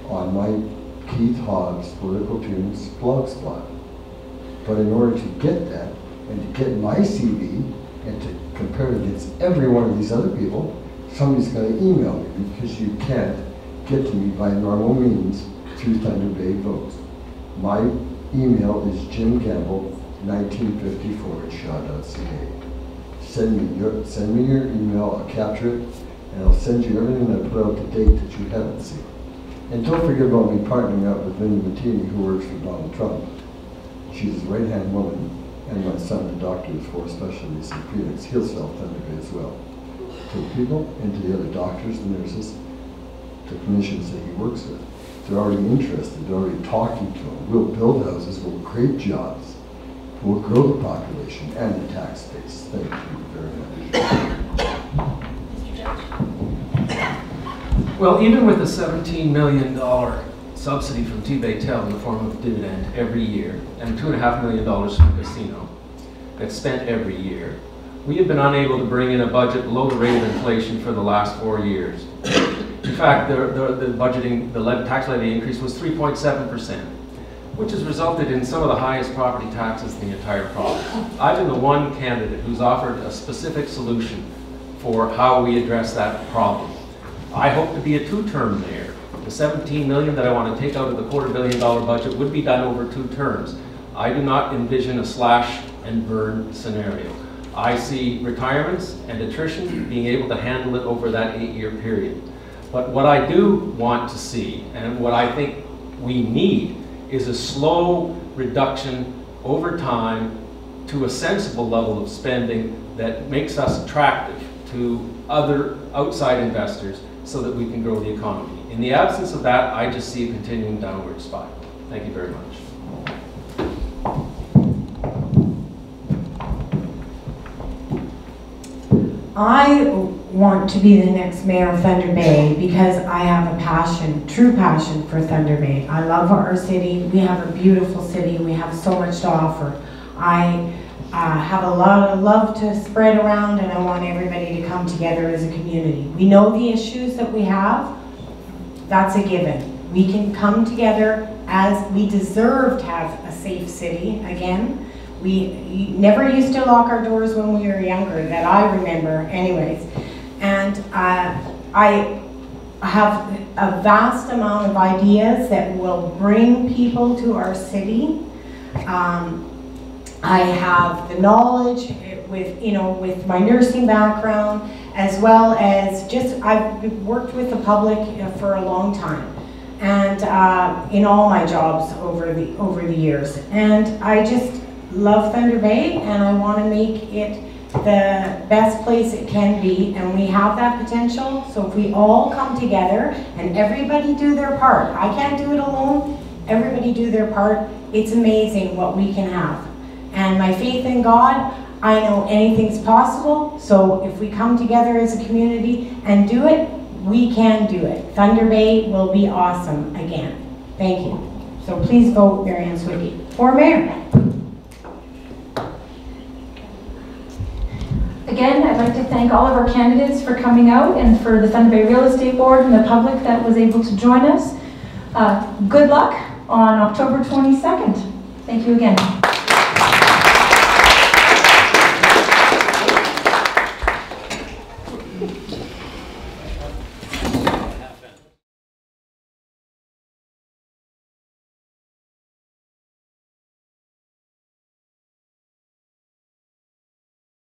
on my Keith Hobbs Political Tunes blog spot. But in order to get that, and to get my CV, and to compare it against every one of these other people, somebody's got to email me, because you can't get to me by normal means through Thunder Bay Votes. My email is jimgamble1954@shaw.ca. Send me your email, I'll capture it, and I'll send you everything I put out to date that you haven't seen. And don't forget about me partnering up with Linda Mattini, who works for Donald Trump. She's his right-hand woman, and my son, the doctor, is for specialties in Phoenix. He'll sell Thunder Bay as well. To the people and to the other doctors, the nurses, the clinicians that he works with. They're already interested, they're already talking to him. We'll build houses, we'll create jobs, we'll grow the population and the tax base. Thank you very much. Well, even with a $17 million subsidy from T-Baytel in the form of dividend every year, and $2.5 million from the casino that's spent every year, we have been unable to bring in a budget below the rate of inflation for the last 4 years. In fact, the tax levy increase was 3.7%, which has resulted in some of the highest property taxes in the entire province. I've been the one candidate who's offered a specific solution for how we address that problem. I hope to be a two-term mayor. The $17 million that I want to take out of the $250 million budget would be done over 2 terms. I do not envision a slash and burn scenario. I see retirements and attrition being able to handle it over that 8-year period. But what I do want to see, and what I think we need, is a slow reduction over time to a sensible level of spending that makes us attractive to other outside investors so that we can grow the economy. In the absence of that, I just see a continuing downward spiral. Thank you very much. I want to be the next mayor of Thunder Bay because I have a passion, true passion for Thunder Bay. I love our city. We have a beautiful city. We have so much to offer. I have a lot of love to spread around, and I want everybody to come together as a community. We know the issues that we have. That's a given. We can come together as we deserve to have a safe city again. We never used to lock our doors when we were younger, that I remember anyways. And I have a vast amount of ideas that will bring people to our city. I have the knowledge with my nursing background, as well as I've worked with the public for a long time, and in all my jobs over the years. And I just love Thunder Bay, and I want to make it the best place it can be, and we have that potential. So if we all come together and everybody do their part, I can't do it alone, everybody do their part, it's amazing what we can have. And my faith in God, I know anything's possible, so if we come together as a community and do it, we can do it. Thunder Bay will be awesome again. Thank you. So please vote Mariann Sawicki for mayor. Again, I'd like to thank all of our candidates for coming out, and for the Thunder Bay Real Estate Board and the public that was able to join us. Good luck on October 22nd. Thank you again.